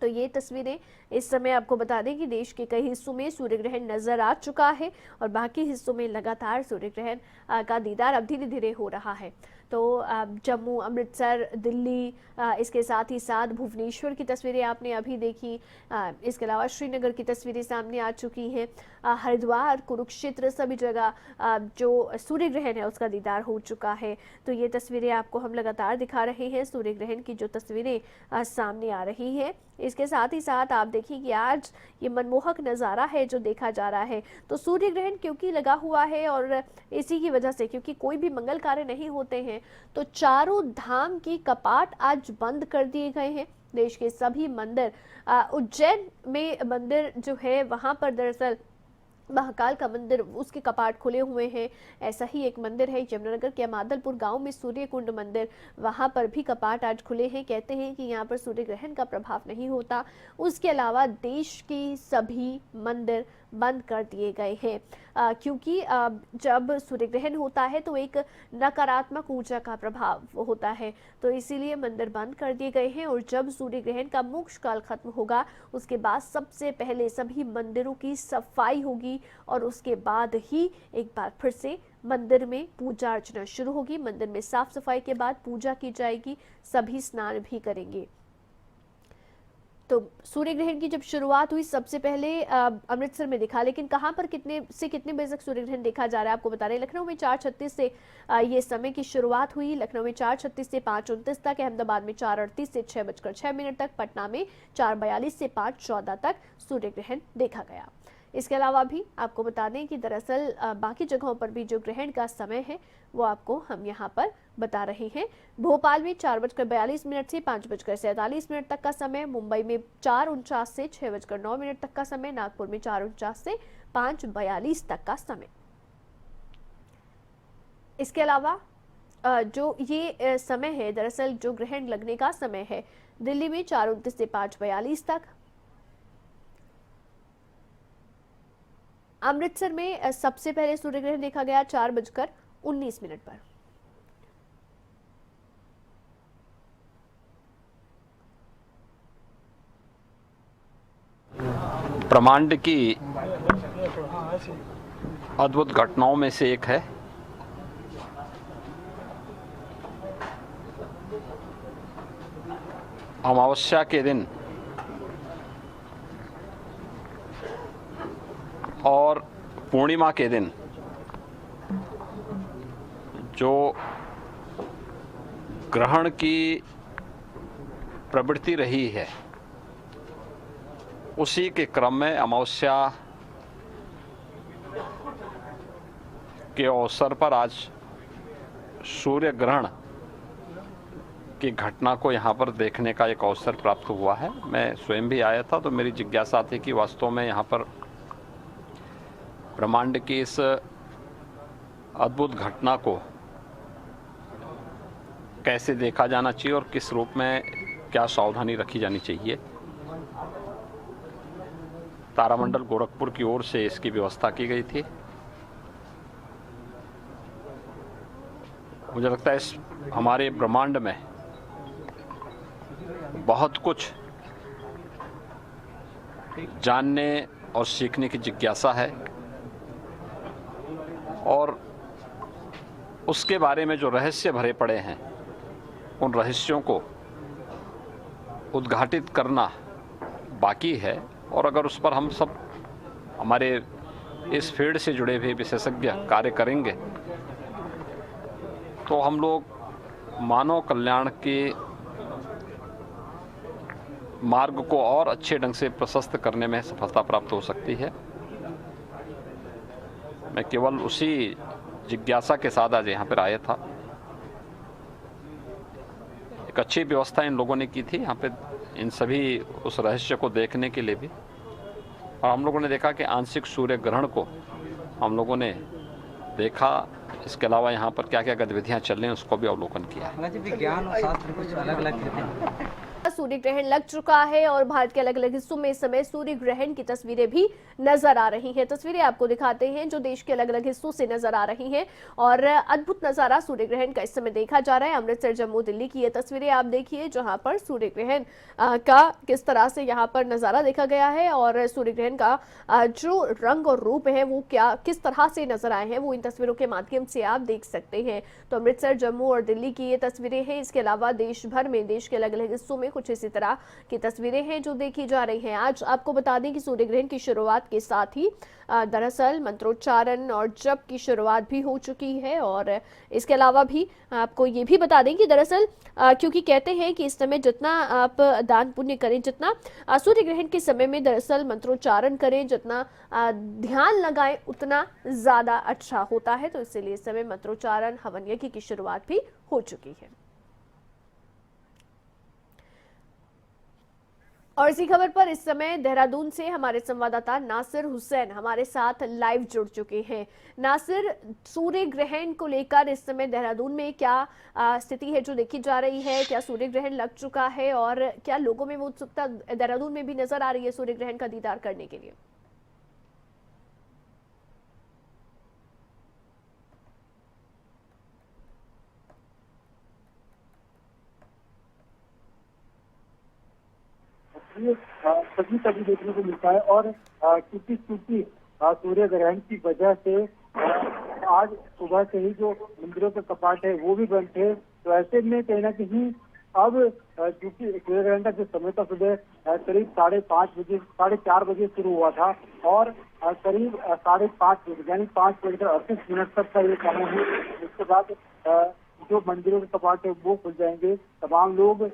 A: तो ये तस्वीरें इस समय आपको बता दें कि देश के कई हिस्सों में सूर्य ग्रहण नजर आ चुका है और बाकी हिस्सों में लगातार सूर्य ग्रहण का दीदार अब धीरे धीरे हो रहा है। तो जम्मू, अमृतसर, दिल्ली, इसके साथ ही साथ भुवनेश्वर की तस्वीरें आपने अभी देखी। इसके अलावा श्रीनगर की तस्वीरें सामने आ चुकी हैं। हरिद्वार, कुरुक्षेत्र सभी जगह जो सूर्य ग्रहण है उसका दीदार हो चुका है। तो ये तस्वीरें आपको हम लगातार दिखा रहे हैं, सूर्य ग्रहण की जो तस्वीरें सामने आ रही हैं। इसके साथ ही साथ आप देखिए कि आज ये मनमोहक नज़ारा है जो देखा जा रहा है। तो सूर्य ग्रहण क्योंकि लगा हुआ है और इसी की वजह से, क्योंकि कोई भी मंगल कार्य नहीं होते हैं, तो चारों धाम की कपाट आज बंद कर दिए गए हैं। देश के सभी मंदिर, उज्जैन में मंदिर जो है वहां पर दरअसल महाकाल का मंदिर, उसके कपाट खुले हुए हैं। ऐसा ही एक मंदिर है यमुनानगर के मादलपुर गांव में सूर्य कुंड मंदिर, वहां पर भी कपाट आज खुले हैं। कहते हैं कि यहां पर सूर्य ग्रहण का प्रभाव नहीं होता। उसके अलावा देश के सभी मंदिर बंद कर दिए गए हैं क्योंकि जब सूर्य ग्रहण होता है तो एक नकारात्मक ऊर्जा का प्रभाव होता है। तो इसीलिए मंदिर बंद कर दिए गए हैं और जब सूर्य ग्रहण का मोक्ष काल खत्म होगा उसके बाद सबसे पहले सभी मंदिरों की सफाई होगी और उसके बाद ही एक बार फिर से मंदिर में पूजा अर्चना शुरू होगी। मंदिर में साफ सफाई के बाद पूजा की जाएगी, सभी स्नान भी करेंगे। तो सूर्य ग्रहण की जब शुरुआत हुई सबसे पहले अमृतसर में दिखा, लेकिन कहां पर कितने से कितने बजे तक सूर्य ग्रहण देखा जा रहा है आपको बता रहे हैं। लखनऊ में 4:36 से ये समय की शुरुआत हुई। लखनऊ में 4:36 से 5:29 तक, अहमदाबाद में 4:38 से 6:06 तक, पटना में 4:42 से 5:14 तक सूर्य ग्रहण देखा गया। इसके अलावा भी आपको बता दें कि दरअसल बाकी जगहों पर भी जो ग्रहण का समय है वो आपको हम यहाँ पर बता रहे हैं। भोपाल में 4:42 से 5:47 तक का समय, मुंबई में 4:49 से 6:09 तक का समय, नागपुर में 4:49 से 5:42 तक का समय। इसके अलावा जो ये समय है दरअसल जो ग्रहण लगने का समय है, दिल्ली में 4:29 से 5:42 तक, अमृतसर में सबसे पहले सूर्य ग्रहण देखा गया 4:19 पर।
B: ब्रह्मांड की अद्भुत घटनाओं में से एक है। अमावस्या के दिन और पूर्णिमा के दिन जो ग्रहण की प्रवृत्ति रही है, उसी के क्रम में अमावस्या के अवसर पर आज सूर्य ग्रहण की घटना को यहाँ पर देखने का एक अवसर प्राप्त हुआ है। मैं स्वयं भी आया था, तो मेरी जिज्ञासा थी कि वास्तव में यहाँ पर ब्रह्मांड की इस अद्भुत घटना को कैसे देखा जाना चाहिए और किस रूप में क्या सावधानी रखी जानी चाहिए। तारामंडल गोरखपुर की ओर से इसकी व्यवस्था की गई थी। मुझे लगता है इस हमारे ब्रह्मांड में बहुत कुछ जानने और सीखने की जिज्ञासा है, और उसके बारे में जो रहस्य भरे पड़े हैं, उन रहस्यों को उद्घाटित करना बाकी है। और अगर उस पर हम सब हमारे इस फील्ड से जुड़े हुए विशेषज्ञ कार्य करेंगे, तो हम लोग मानव कल्याण के मार्ग को और अच्छे ढंग से प्रशस्त करने में सफलता प्राप्त हो सकती है। मैं केवल उसी जिज्ञासा के साथ आज यहाँ पर आया था। एक अच्छी व्यवस्था इन लोगों ने की थी यहाँ पे, इन सभी उस रहस्य को देखने के लिए भी। और हम लोगों ने देखा कि आंशिक सूर्य ग्रहण को हम लोगों ने देखा। इसके अलावा यहाँ पर क्या क्या गतिविधियाँ चल रही हैं उसको भी अवलोकन किया।
C: विज्ञान और शास्त्र कुछ अलग अलग कहते हैं।
A: सूर्य ग्रहण लग चुका है और भारत के अलग अलग हिस्सों में इस समय सूर्य ग्रहण की तस्वीरें भी नजर आ रही हैं। तस्वीरें आपको दिखाते हैं जो देश के अलग अलग हिस्सों से नजर आ रही हैं, और अद्भुत नजारा सूर्य ग्रहण का इस समय देखा जा रहा है। अमृतसर, जम्मू, दिल्ली की ये तस्वीरें आप देखिए, जहां पर सूर्य ग्रहण का किस तरह से यहाँ पर नजारा देखा गया है, और सूर्य ग्रहण का जो रंग और रूप है वो किस तरह से नजर आए हैं, वो इन तस्वीरों के माध्यम से आप देख सकते हैं। तो अमृतसर, जम्मू और दिल्ली की ये तस्वीरें हैं। इसके अलावा देश भर में, देश के अलग अलग हिस्सों में कुछ इसी तरह की तस्वीरें हैं जो देखी जा रही हैं। आज आपको बता दें कि सूर्य ग्रहण की शुरुआत के साथ ही दरअसल मंत्रोच्चारण और जप की शुरुआत भी हो चुकी है। और इसके अलावा भी आपको ये भी बता दें कि दरअसल क्योंकि कहते हैं कि इस समय जितना आप दान पुण्य करें, जितना सूर्य ग्रहण के समय में दरअसल मंत्रोच्चारण करें, जितना ध्यान लगाएं, उतना ज्यादा अच्छा होता है। तो इसलिए इस समय मंत्रोच्चारण, हवन यज्ञ की शुरुआत भी हो चुकी है। और इसी खबर पर इस समय देहरादून से हमारे संवाददाता नासिर हुसैन हमारे साथ लाइव जुड़ चुके हैं। नासिर, सूर्य ग्रहण को लेकर इस समय देहरादून में क्या स्थिति है जो देखी जा रही है? क्या सूर्य ग्रहण लग चुका है और क्या लोगों में वो उत्सुकता देहरादून में भी नजर आ रही है सूर्य ग्रहण का दीदार करने के लिए?
D: सभी देखने को मिलता है। और क्योंकि सूर्य ग्रहण की वजह से आज सुबह से ही जो मंदिरों के कपाट है वो भी बंद थे। तो ऐसे में कहीं ना कहीं अब क्योंकि सूर्य ग्रहण का जो समय था सुबह करीब 5:30 बजे, 4:30 बजे शुरू हुआ था, और करीब 5:30 बजे यानी 5:38 तक का ये समय है। इसके बाद जो मंदिरों के कपाट है वो खुल जाएंगे। तमाम लोग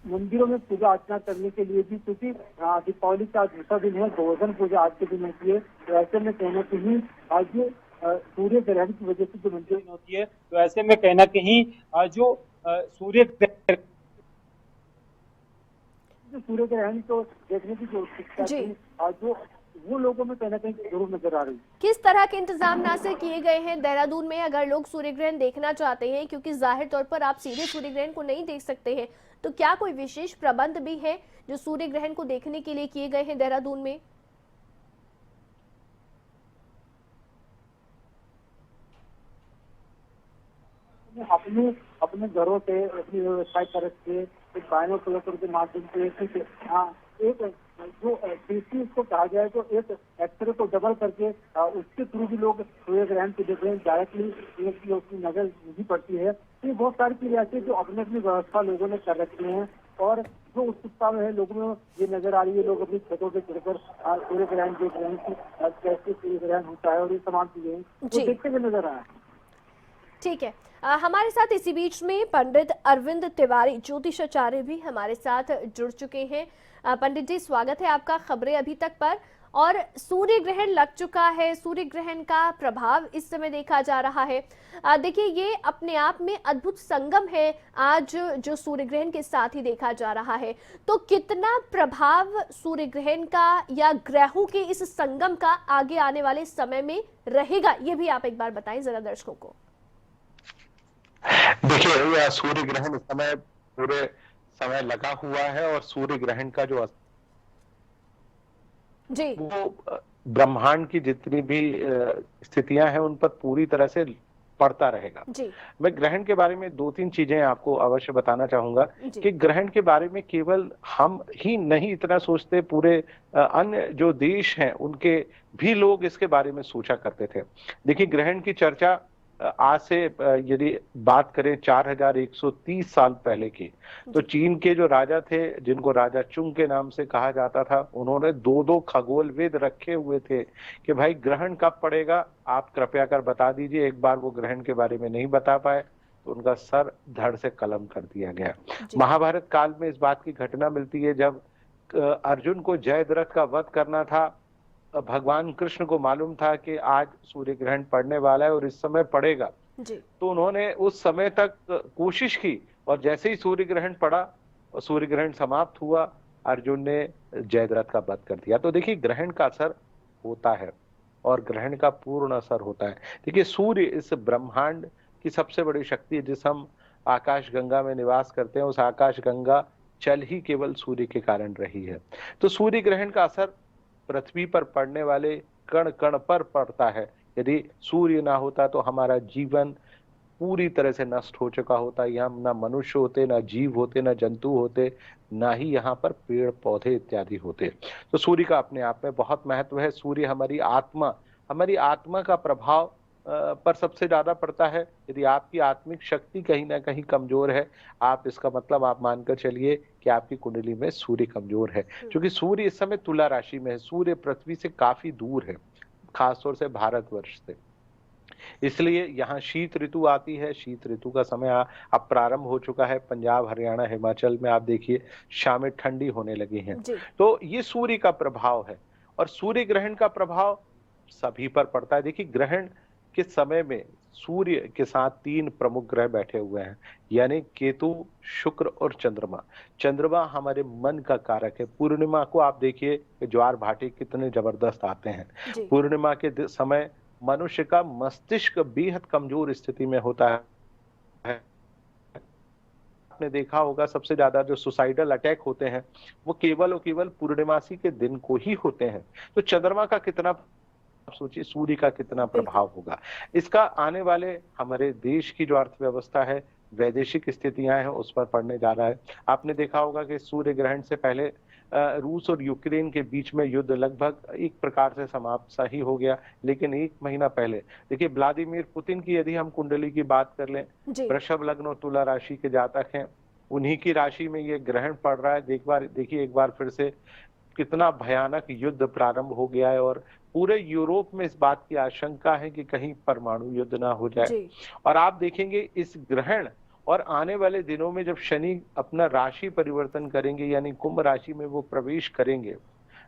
D: मंदिरों में पूजा अर्चना करने के लिए भी, क्योंकि दीपावली का दूसरा दिन है, गोवर्धन पूजा आज के दिन होती है। तो ऐसे में कहना कहीं आज सूर्य ग्रहण की वजह से जो मंदिर में होती है, तो ऐसे में कहना कहीं जो सूर्य ग्रहण को देखने की जो उत्सुकता थी, जो वो लोगों में कहीं ना कहीं जरूर नजर आ रही है।
A: किस तरह के इंतजाम नासिर किए गए हैं देहरादून में अगर लोग सूर्य ग्रहण देखना चाहते हैं, क्योंकि जाहिर तौर पर आप सीधे सूर्य ग्रहण को नहीं देख सकते हैं, तो क्या कोई विशेष प्रबंध भी है जो सूर्य ग्रहण को देखने के लिए किए गए हैं देहरादून में?
D: अपने अपने घरों से अपनी व्यवसाय तरफ से एक बाइनोकुलर के माध्यम से एक जो देसी उसको कहा जाए तो एक एक्सरे को डबल करके उसके थ्रू भी लोग सूर्य ग्रहण को देख रहे हैं। डायरेक्टली उसकी नजर नहीं पड़ती है। तो ये बहुत सारी चीजें ऐसी जो अपनी अपनी व्यवस्था लोगों ने कर रखी है और जो उत्सुकता में है लोगों में ये नजर आ रही है। लोग अपनी छतों पे चढ़कर सूर्य ग्रहण देख रहे हैं कि कैसे सूर्य ग्रहण होता है और ये तमाम चीजें वो देखते हुए नजर आए।
A: ठीक है, हमारे साथ इसी बीच में पंडित अरविंद तिवारी ज्योतिषाचार्य भी हमारे साथ जुड़ चुके हैं। पंडित जी, स्वागत है आपका खबरें अभी तक पर। और सूर्य ग्रहण लग चुका है, सूर्य ग्रहण का प्रभाव इस समय देखा जा रहा है। देखिए, ये अपने आप में अद्भुत संगम है आज जो सूर्य ग्रहण के साथ ही देखा जा रहा है। तो कितना प्रभाव सूर्य ग्रहण का या ग्रहों के इस संगम का आगे आने वाले समय में रहेगा, ये भी आप एक बार बताएं जरा दर्शकों को।
E: देखिए, सूर्य ग्रहण इस समय पूरे समय लगा हुआ है और सूर्य ग्रहण का जो
A: जी,
E: वो ब्रह्मांड की जितनी भी स्थितियां हैं उन पर पूरी तरह से पड़ता रहेगा।
A: जी,
E: मैं ग्रहण के बारे में 2-3 चीजें आपको अवश्य बताना चाहूंगा कि ग्रहण के बारे में केवल हम ही नहीं इतना सोचते, पूरे अन्य जो देश हैं उनके भी लोग इसके बारे में सोचा करते थे। देखिए, ग्रहण की चर्चा आज से यदि बात करें 4130 साल पहले की, तो चीन के जो राजा थे जिनको राजा चुंग के नाम से कहा जाता था, उन्होंने 2-2 खगोल वेद रखे हुए थे कि भाई ग्रहण कब पड़ेगा, आप कृपया कर बता दीजिए। एक बार वो ग्रहण के बारे में नहीं बता पाए तो उनका सर धड़ से कलम कर दिया गया। महाभारत काल में इस बात की घटना मिलती है जब अर्जुन को जयद्रथ का वध करना था। भगवान कृष्ण को मालूम था कि आज सूर्य ग्रहण पड़ने वाला है और इस समय पड़ेगा
A: जी।
E: तो उन्होंने उस समय तक कोशिश की और जैसे ही सूर्य ग्रहण पड़ा और सूर्य ग्रहण समाप्त हुआ, अर्जुन ने जयद्रथ का वध कर दिया। तो देखिए, ग्रहण का असर होता है और ग्रहण का पूर्ण असर होता है। देखिए, सूर्य इस ब्रह्मांड की सबसे बड़ी शक्ति है। जिस हम आकाश गंगा में निवास करते हैं, उस आकाश गंगा चल ही केवल सूर्य के कारण रही है। तो सूर्य ग्रहण का असर पृथ्वी पर पड़ने वाले कण कण पर पड़ता है। यदि सूर्य ना होता तो हमारा जीवन पूरी तरह से नष्ट हो चुका होता। यहाँ ना मनुष्य होते, ना जीव होते, ना जंतु होते, ना ही यहाँ पर पेड़ पौधे इत्यादि होते। तो सूर्य का अपने आप में बहुत महत्व है। सूर्य हमारी आत्मा का प्रभाव पर सबसे ज्यादा पड़ता है। यदि आपकी आत्मिक शक्ति कहीं ना कहीं कमजोर है, आप इसका मतलब आप मानकर चलिए कि आपकी कुंडली में सूर्य कमजोर है। क्योंकि सूर्य इस समय तुला राशि में है। सूर्य पृथ्वी से काफी दूर है, खासतौर से भारतवर्ष से। इसलिए यहाँ शीत ऋतु आती है। शीत ऋतु का समय अब प्रारंभ हो चुका है। पंजाब, हरियाणा, हिमाचल में आप देखिए शामें ठंडी होने लगी हैं। तो ये सूर्य का प्रभाव है और सूर्य ग्रहण का प्रभाव सभी पर पड़ता है। देखिए, ग्रहण के समय में सूर्य के साथ 3 प्रमुख ग्रह बैठे हुए हैं, यानी केतु, शुक्र और चंद्रमा। चंद्रमा हमारे मन का कारक है। पूर्णिमा को आप देखिए ज्वार भाटे कितने जबरदस्त आते हैं। पूर्णिमा के समय मनुष्य का मस्तिष्क बेहद कमजोर स्थिति में होता है। आपने देखा होगा सबसे ज्यादा जो सुसाइडल अटैक होते हैं वो केवल और केवल पूर्णिमासी के दिन को ही होते हैं। तो चंद्रमा का कितना, सोचिए सूर्य का कितना प्रभाव होगा। इसका आने वाले हमारे देश की जो अर्थव्यवस्था है, वैदेशिक स्थितियां हैं, उस पर पड़ने जा रहा है। आपने देखा होगा कि सूर्य ग्रहण से पहले रूस और यूक्रेन के बीच में युद्ध लगभग एक प्रकार से समाप्त सा ही हो गया। लेकिन 1 महीना पहले देखिए व्लादिमीर पुतिन की यदि हम कुंडली की बात कर लें, वृषभ लग्न और तुला राशि के जातक हैं, उन्हीं की राशि में ये ग्रहण पड़ रहा है। देखिए एक बार फिर से कितना भयानक युद्ध प्रारंभ हो गया है और पूरे यूरोप में इस बात की आशंका है कि कहीं परमाणु युद्ध ना हो जाए। और आप देखेंगे इस ग्रहण और आने वाले दिनों में जब शनि अपना राशि परिवर्तन करेंगे, यानी कुंभ राशि में वो प्रवेश करेंगे,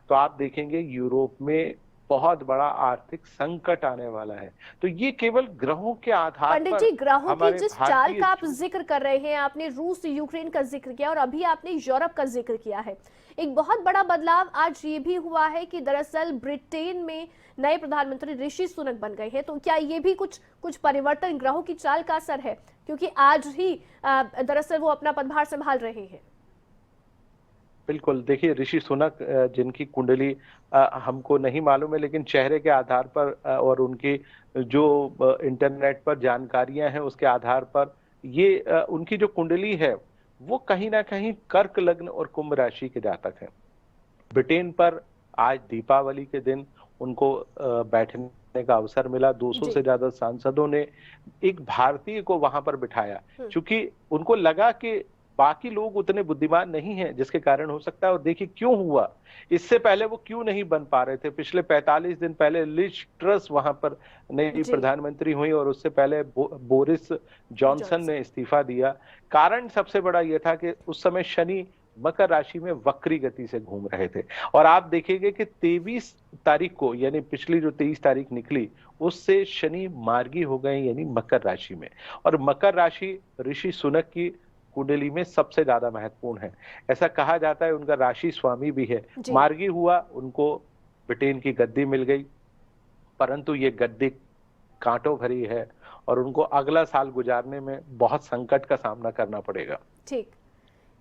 E: तो आप देखेंगे यूरोप में बहुत बड़ा आर्थिक संकट आने वाला है। तो ये केवल ग्रहों के आधार पर,
A: पंडित जी, ग्रहों की जिस चाल का आप जिक्र कर रहे हैं, आपने रूस यूक्रेन का जिक्र किया और अभी आपने यूरोप का जिक्र किया है। एक बहुत बड़ा बदलाव आज ये भी हुआ है कि दरअसल ब्रिटेन में नए प्रधानमंत्री ऋषि सुनक बन गए हैं। तो क्या ये भी कुछ परिवर्तन ग्रहों की चाल का असर है, क्योंकि आज ही दरअसल वो अपना पदभार संभाल रहे हैं?
E: बिल्कुल, देखिए ऋषि सुनक जिनकी कुंडली हमको नहीं मालूम है, लेकिन चेहरे के आधार पर और उनकी जो इंटरनेट पर जानकारियां हैं उसके आधार पर ये उनकी जो कुंडली है वो कहीं ना कहीं कर्क लग्न और कुंभ राशि के जातक है। ब्रिटेन पर आज दीपावली के दिन उनको बैठने का अवसर मिला। 200 से ज्यादा सांसदों ने एक भारतीय को वहां पर बिठाया, क्योंकि उनको लगा कि बाकी लोग उतने बुद्धिमान नहीं हैं, जिसके कारण हो सकता है। और देखिए क्यों हुआ, इससे पहले वो क्यों नहीं बन पा रहे थे। पिछले 45 दिन पहले लिज ट्रस वहां पर नई प्रधानमंत्री हुई और उससे पहले बोरिस जॉनसन ने इस्तीफा दिया। कारण सबसे बड़ा यह था कि उस समय शनि मकर राशि में वक्री गति से घूम रहे थे। और आप देखेंगे कि 23 तारीख को, यानी पिछली जो 23 तारीख निकली, उससे शनि मार्गी हो गए, यानी मकर राशि में। और मकर राशि ऋषि सुनक की कुंडली में सबसे ज्यादा महत्वपूर्ण है। ऐसा कहा जाता है उनका राशि स्वामी भी है। मार्गी हुआ, उनको ब्रिटेन की गद्दी मिल गई, परंतु ये गद्दी कांटों भरी है और उनको अगला साल गुजारने में बहुत संकट का सामना करना पड़ेगा।
A: ठीक,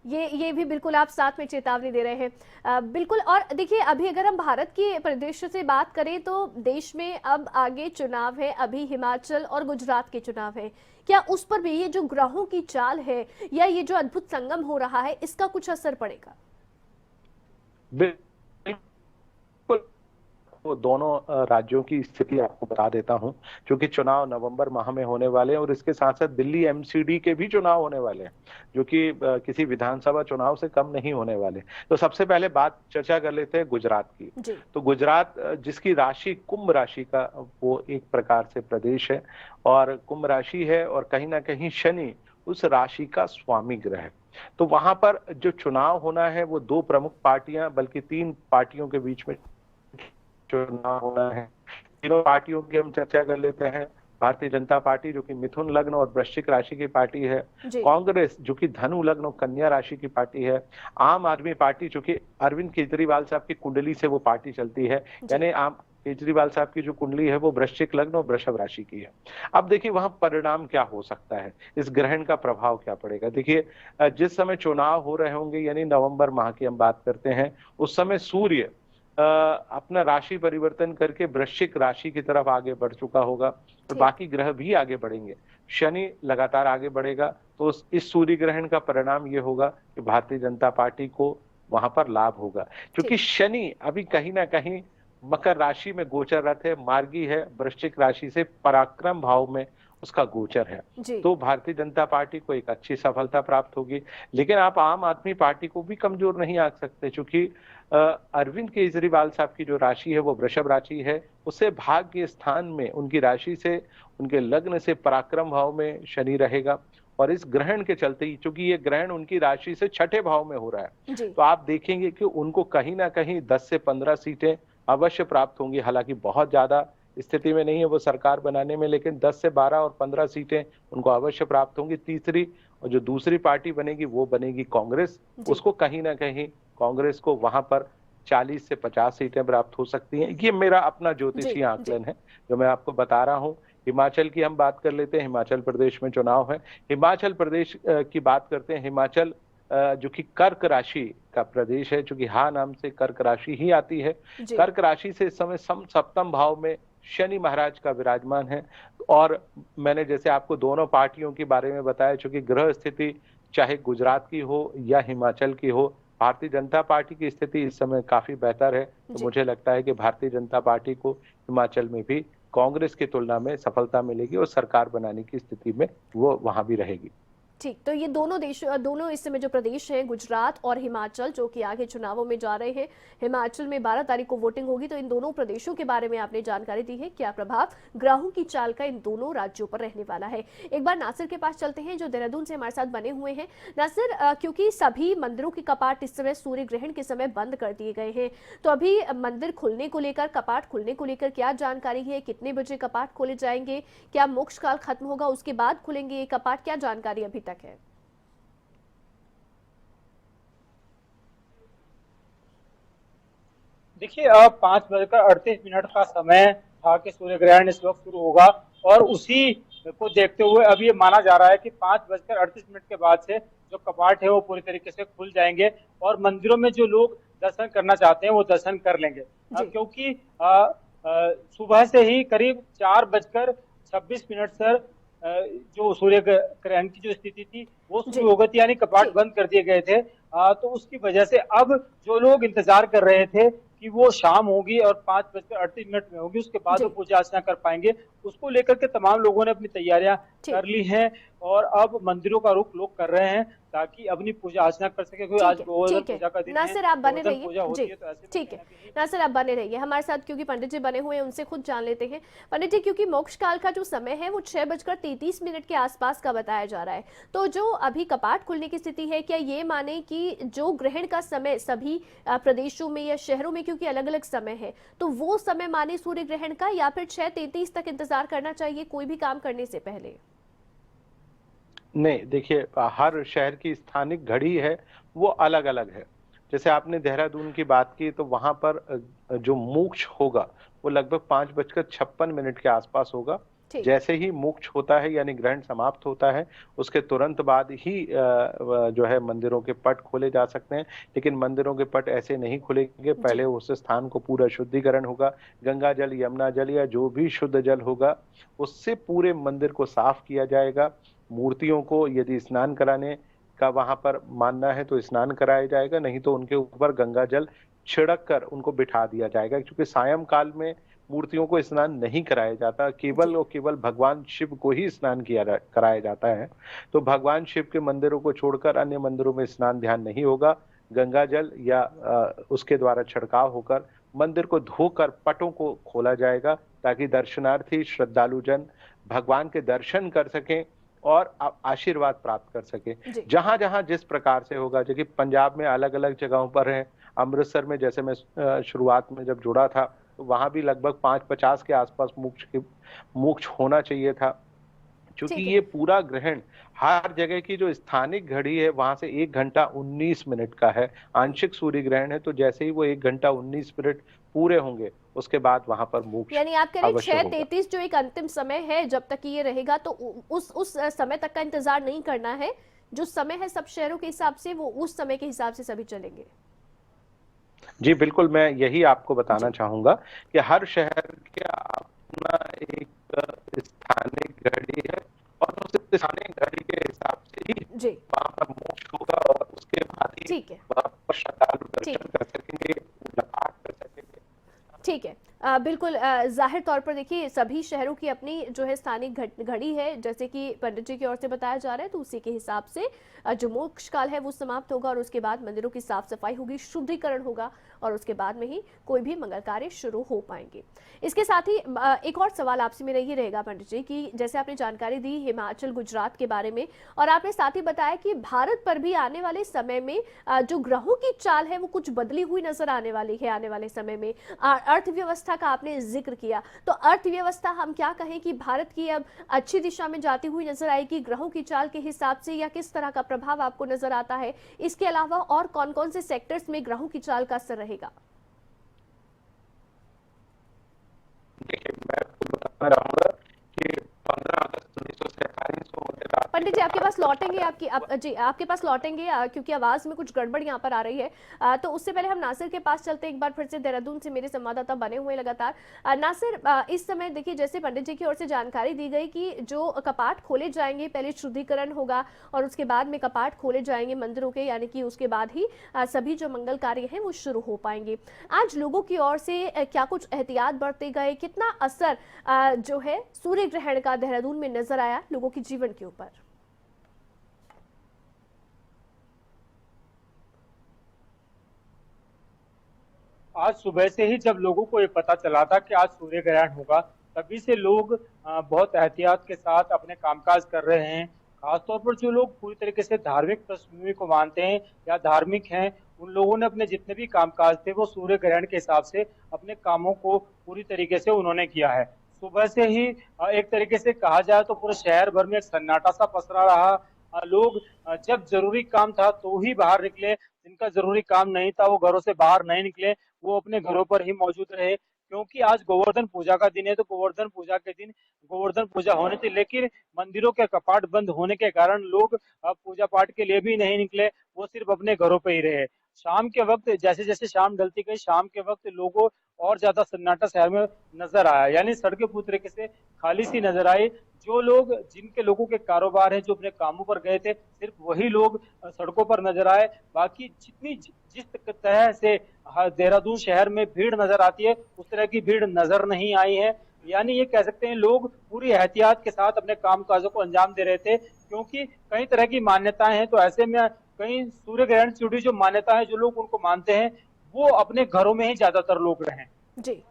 A: ये भी बिल्कुल आप साथ में चेतावनी दे रहे हैं। बिल्कुल। और देखिए, अभी अगर हम भारत के परिदृश्य से बात करें तो देश में अब आगे चुनाव है, अभी हिमाचल और गुजरात के चुनाव है। क्या उस पर भी ये जो ग्रहों की चाल है या ये जो अद्भुत संगम हो रहा है, इसका कुछ असर पड़ेगा?
E: दोनों राज्यों की स्थिति आपको बता देता हूं, क्योंकि चुनाव नवंबर माह में होने वाले हैं और इसके साथ साथ दिल्ली एमसीडी के भी चुनाव होने वाले हैं, जो कि किसी विधानसभा चुनाव से कम नहीं होने वाले। तो सबसे पहले बात चर्चा कर लेते हैं गुजरात की। तो गुजरात, जिसकी राशि कुंभ राशि का वो एक प्रकार से प्रदेश है और कुंभ राशि है, और कहीं ना कहीं शनि उस राशि का स्वामी ग्रह है। तो वहां पर जो चुनाव होना है वो दो प्रमुख पार्टियां, बल्कि 3 पार्टियों के बीच में चुनाव होना है। तीनों पार्टियों की हम चर्चा कर लेते हैं। भारतीय जनता पार्टी, जो कि मिथुन लग्न और वृश्चिक राशि की पार्टी है। कांग्रेस, जो कि धनु लग्न और कन्या राशि की पार्टी है। आम आदमी पार्टी, जो कि अरविंद केजरीवाल साहब की कुंडली से वो पार्टी चलती है, यानी आम केजरीवाल साहब की जो कुंडली है वो वृश्चिक लग्न और वृषभ राशि की है। अब देखिए वहां परिणाम क्या हो सकता है, इस ग्रहण का प्रभाव क्या पड़ेगा। देखिए, जिस समय चुनाव हो रहे होंगे, यानी नवंबर माह की हम बात करते हैं, उस समय सूर्य अपना राशि परिवर्तन करके वृश्चिक राशि की तरफ आगे बढ़ चुका होगा और बाकी ग्रह भी आगे बढ़ेंगे। शनि लगातार आगे बढ़ेगा। तो इस सूर्य ग्रहण का परिणाम ये होगा कि भारतीय जनता पार्टी को वहां पर लाभ होगा, क्योंकि शनि अभी कहीं ना कहीं मकर राशि में गोचररत है, मार्गी है, वृश्चिक राशि से पराक्रम भाव में उसका गोचर है। तो भारतीय जनता पार्टी को एक अच्छी सफलता प्राप्त होगी। लेकिन आप आम आदमी पार्टी को भी कमजोर नहीं आंक सकते, क्योंकि अरविंद केजरीवाल साहब की जो राशि है वो वृषभ राशि है। उससे भाग्य स्थान में उनकी राशि से, उनके लग्न से पराक्रम भाव में शनि रहेगा। और इस ग्रहण के चलते ही, चूंकि ये ग्रहण उनकी राशि से छठे भाव में हो रहा है, तो आप देखेंगे कि उनको कहीं ना कहीं 10 से 15 सीटें अवश्य प्राप्त होंगी। हालांकि बहुत ज्यादा स्थिति में नहीं है वो सरकार बनाने में, लेकिन 10 से 12 और 15 सीटें उनको अवश्य प्राप्त होंगी। तीसरी और जो दूसरी पार्टी बनेगी वो बनेगी कांग्रेस। उसको कहीं ना कहीं, कांग्रेस को वहां पर 40 से 50 सीटें प्राप्त हो सकती हैं। ये मेरा अपना ज्योतिषीय आकलन है जो मैं आपको बता रहा हूँ। हिमाचल की हम बात कर लेते हैं। हिमाचल प्रदेश में चुनाव है। हिमाचल प्रदेश की बात करते हैं। हिमाचल जो कि कर्क राशि का प्रदेश है, जो कि हा नाम से कर्क राशि ही आती है। कर्क राशि से इस समय सप्तम भाव में शनि महाराज का विराजमान है। और मैंने जैसे आपको दोनों पार्टियों के बारे में बताया, चूंकि ग्रह स्थिति चाहे गुजरात की हो या हिमाचल की हो, भारतीय जनता पार्टी की स्थिति इस समय काफी बेहतर है। तो मुझे लगता है कि भारतीय जनता पार्टी को हिमाचल में भी कांग्रेस की तुलना में सफलता मिलेगी और सरकार बनाने की स्थिति में वो वहां भी रहेगी।
A: ठीक, तो ये दोनों इस समय जो प्रदेश हैं, गुजरात और हिमाचल, जो कि आगे चुनावों में जा रहे हैं। हिमाचल में 12 तारीख को वोटिंग होगी। तो इन दोनों प्रदेशों के बारे में आपने जानकारी दी है, क्या प्रभाव ग्रहों की चाल का इन दोनों राज्यों पर रहने वाला है। एक बार नासिर के पास चलते हैं, जो देहरादून से हमारे साथ बने हुए हैं। नासिर, क्योंकि सभी मंदिरों के कपाट इस समय सूर्य ग्रहण के समय बंद कर दिए गए हैं, तो अभी मंदिर खुलने को लेकर, कपाट खुलने को लेकर क्या जानकारी है? कितने बजे कपाट खोले जाएंगे? क्या मोक्ष काल खत्म होगा उसके बाद खुलेंगे ये कपाट? क्या जानकारी अभी तक है?
F: देखिए, अब 5:38 का समय था कि सूर्य ग्रहण इस वक्त शुरू होगा और उसी को देखते हुए अब ये माना जा रहा है कि 5:38 के बाद से जो कपाट है वो पूरी तरीके से खुल जाएंगे और मंदिरों में जो लोग दर्शन करना चाहते हैं वो दर्शन कर लेंगे। क्योंकि सुबह से ही करीब 4:26 सर जो सूर्य ग्रहण की जो स्थिति थी वो
A: जी
F: शुरू हो गई थी, यानी कपाट
A: जी
F: बंद कर दिए गए थे। तो उसकी वजह से अब जो लोग इंतजार कर रहे थे कि वो शाम होगी और 5:38 में होगी, उसके बाद वो
A: जी
F: पूजा अर्चना कर पाएंगे, उसको लेकर के तमाम लोगों ने अपनी तैयारियां कर
A: ठीक
F: ली हैं और अब मंदिरों का रुख लोग कर रहे हैं ताकि अपनी पूजा अर्चना कर सके, क्योंकि आज गोवर्धन
A: ठीक है।
F: पूजा का दिन है।
A: नासिर आप बने
F: गोवर्धन
A: रहिए।
F: पूजा
A: जी
F: होती है तो ऐसे में
A: ठीक
F: कहीं
A: है।
F: ना कहीं
A: नासिर आप बने रहिए हमारे साथ, क्योंकि पंडित जी बने हुए हैं, उनसे खुद जान लेते हैं। पंडित जी, क्योंकि मोक्ष काल का जो समय है वो 6:33 के आसपास का बताया जा रहा है, तो जो अभी कपाट खुलने की स्थिति है, क्या ये माने कि जो ग्रहण का समय सभी प्रदेशों में या शहरों में, क्योंकि अलग अलग समय है, तो वो समय माने सूर्य ग्रहण का, या फिर 6:33 तक इंतजार करना चाहिए कोई भी काम करने से पहले?
E: नहीं, देखिए, हर शहर की स्थानिक घड़ी है वो अलग अलग है। जैसे आपने देहरादून की बात की तो वहां पर जो मोक्ष होगा वो लगभग 5:56 के आसपास होगा।
A: ठीक
E: जैसे ही मोक्ष होता है यानी ग्रहण समाप्त होता है उसके तुरंत बाद ही जो है मंदिरों के पट खोले जा सकते हैं। लेकिन मंदिरों के पट ऐसे नहीं खुलेंगे,
A: जी
E: पहले उस स्थान को पूरा शुद्धिकरण होगा। गंगा जल, यमुना जल या जो भी शुद्ध जल होगा उससे पूरे मंदिर को साफ किया जाएगा। मूर्तियों को यदि स्नान कराने का वहां पर मानना है तो स्नान कराया जाएगा, नहीं तो उनके ऊपर गंगा जल छिड़क कर उनको बिठा दिया जाएगा। क्योंकि सायं काल में मूर्तियों को स्नान नहीं कराया जाता,
A: जी
E: केवल और केवल भगवान शिव को ही स्नान कराया जाता है। तो भगवान शिव के मंदिरों को छोड़कर अन्य मंदिरों में स्नान ध्यान नहीं होगा। गंगा जल या उसके द्वारा छिड़काव होकर मंदिर को धोकर पटों को खोला जाएगा ताकि दर्शनार्थी श्रद्धालुजन भगवान के दर्शन कर सकें और आशीर्वाद प्राप्त कर सके।
A: जी
E: जहां जहां जिस प्रकार से होगा, जबकि पंजाब में अलग अलग जगहों पर है। अमृतसर में जैसे मैं शुरुआत में जब जुड़ा था तो वहां भी लगभग 5:50 के आसपास मोक्ष होना चाहिए था। क्योंकि
A: ठीक है।
E: ये पूरा ग्रहण हर जगह की जो स्थानिक घड़ी है वहां से 1 घंटा 19 मिनट का है। आंशिक सूर्य ग्रहण है तो जैसे ही वो 1 घंटा 19 मिनट पूरे होंगे उसके बाद वहां पर मोक्ष
A: यानी आप कह रहे हैं
E: अवश्य होगा।
A: 6:33 जो एक अंतिम समय है, जब तक कि ये रहेगा तो उस समय तक का इंतजार नहीं करना है। जो समय है सब शहरों के हिसाब से, वो उस समय के हिसाब से सभी चलेंगे।
E: जी बिल्कुल, मैं यही आपको बताना
A: जी
E: चाहूंगा कि हर शहर का अपना एक स्थानिक घड़ी है और उस स्थानिक घड़ी के हिसाब से ही
A: जी
E: वहां पर मोक्ष होगा और उसके बाद ही
A: ठीक है।
E: वहां पर श्रद्धालु
A: ठीक
E: दर्शन कर सकेंगे, पूजा पाठ कर सकेंगे।
A: ठीक है। बिल्कुल, जाहिर तौर पर देखिए सभी शहरों की अपनी जो है स्थानिक घड़ी है, जैसे कि पंडित जी की ओर से बताया जा रहा है, तो उसी के हिसाब से जो मोक्ष काल है वो समाप्त होगा और उसके बाद मंदिरों की साफ सफाई होगी, शुद्धिकरण होगा और उसके बाद में ही कोई भी मंगल कार्य शुरू हो पाएंगे। इसके साथ ही एक और सवाल आपसे मेरा ये रहेगा पंडित जी कि जैसे आपने जानकारी दी हिमाचल गुजरात के बारे में, और आपने साथ ही बताया कि भारत पर भी आने वाले समय में जो ग्रहों की चाल है वो कुछ बदली हुई नजर आने वाली है आने वाले समय में। अर्थव्यवस्था का आपने जिक्र किया, तो अर्थव्यवस्था हम क्या कहें कि भारत की अब अच्छी दिशा में जाती हुई नजर आएगी ग्रहों की चाल के हिसाब से, या किस तरह का प्रभाव आपको नजर आता है? इसके अलावा और कौन कौन से सेक्टर्स में ग्रहों की चाल का असर रहेगा?
E: देखिए, मैं आपको बताना चाहूंगा कि 15 अगस्त 1947 को मध्य रात्रि
A: पंडित जी आपके पास लौटेंगे, जी आपके पास लौटेंगे, क्योंकि आवाज में कुछ गड़बड़ यहाँ पर आ रही है। तो उससे पहले हम नासिर के पास चलते हैं, एक बार फिर से देहरादून से मेरे संवाददाता बने हुए लगातार। नासिर, इस समय देखिए जैसे पंडित जी की ओर से जानकारी दी गई कि जो कपाट खोले जाएंगे पहले शुद्धिकरण होगा और उसके बाद में कपाट खोले जाएंगे मंदिरों के, यानी कि उसके बाद ही सभी जो मंगल कार्य हैं वो शुरू हो पाएंगे। आज लोगों की ओर से क्या कुछ एहतियात बरते गए? कितना असर जो है सूर्य ग्रहण का देहरादून में नजर आया लोगों के जीवन के ऊपर?
F: आज सुबह से ही जब लोगों को ये पता चला था कि आज सूर्य ग्रहण होगा, तभी से लोग बहुत एहतियात के साथ अपने कामकाज कर रहे हैं। खासतौर पर जो लोग पूरी तरीके से धार्मिक पृष्ठभूमि को मानते हैं या धार्मिक हैं, उन लोगों ने अपने जितने भी कामकाज थे वो सूर्य ग्रहण के हिसाब से अपने कामों को पूरी तरीके से उन्होंने किया है। सुबह से ही एक तरीके से कहा जाए तो पूरे शहर भर में एक सन्नाटा सा पसरा रहा। लोग जब जरूरी काम था तो ही बाहर निकले, जिनका जरूरी काम नहीं था वो घरों से बाहर नहीं निकले, वो अपने घरों पर ही मौजूद रहे। क्योंकि आज गोवर्धन पूजा का दिन है, तो गोवर्धन पूजा के दिन गोवर्धन पूजा होनी थी, लेकिन मंदिरों के कपाट बंद होने के कारण लोग पूजा पाठ के लिए भी नहीं निकले, वो सिर्फ अपने घरों पे ही रहे। शाम के वक्त जैसे जैसे शाम ढलती गई, शाम के वक्त लोगों और ज्यादा सन्नाटा शहर में नजर आया, यानी सड़कें पूरी तरीके से खाली सी नजर आई। जो लोग, जिनके लोगों के कारोबार है, जो अपने कामों पर गए थे, सिर्फ वही लोग सड़कों पर नजर आए। बाकी जिस तरह से देहरादून शहर में भीड़ नजर आती है, उस तरह की भीड़ नजर नहीं आई है। यानी ये कह सकते हैं लोग पूरी एहतियात के साथ अपने काम काजों को अंजाम दे रहे थे, क्योंकि कई तरह की मान्यताएं हैं। तो ऐसे में कई सूर्य ग्रहण से जुड़ी जो मान्यता है, जो लोग उनको मानते हैं, वो अपने घरों में ही ज्यादातर लोग रहे।
A: जी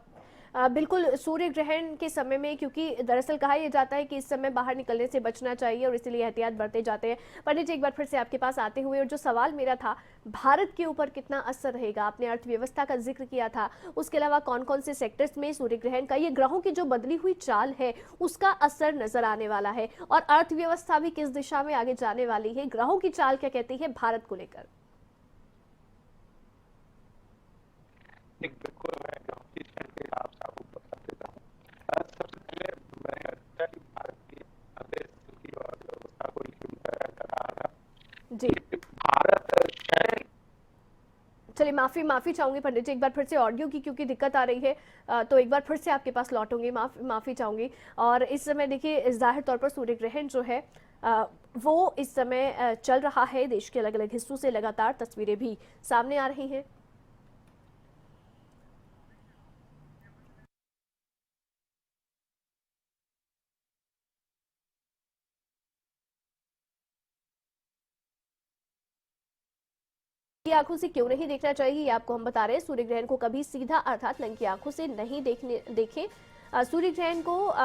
A: बिल्कुल, सूर्य ग्रहण के समय में, क्योंकि दरअसल कहा यह जाता है कि इस समय बाहर निकलने से बचना चाहिए और इसीलिए एहतियात बरते जाते हैं। पंडित जी, एक बार फिर से आपके पास आते हुए, और जो सवाल मेरा था, भारत के ऊपर कितना असर रहेगा, आपने अर्थव्यवस्था का जिक्र किया था, उसके अलावा कौन कौन से सेक्टर्स में सूर्य ग्रहण का, ये ग्रहों की जो बदली हुई चाल है उसका असर नजर आने वाला है, और अर्थव्यवस्था भी किस दिशा में आगे जाने वाली है, ग्रहों की चाल क्या कहती है भारत को लेकर?
E: बिल्कुल, मैं ग्राउंड की स्टैंड के हिसाब से आपको बता देता हूँ। सबसे पहले मैं अच्छा कि भारत की स्थिति और व्यवस्था को लेकर करा रहा
A: जी,
E: भारत
A: चलिए माफी चाहूंगी पंडित जी, एक बार फिर से ऑडियो की क्योंकि दिक्कत आ रही है, तो एक बार फिर से आपके पास लौटूंगी, माफी चाहूंगी। और इस समय देखिए, जाहिर तौर पर सूर्य ग्रहण जो है वो इस समय चल रहा है, देश के अलग अलग हिस्सों से लगातार तस्वीरें भी सामने आ रही हैं। की आंखों से क्यों नहीं देखना चाहिए, ये आपको हम बता रहे हैं। सूर्य ग्रहण को कभी सीधा अर्थात नंगी आंखों से नहीं देखें। सूर्य ग्रहण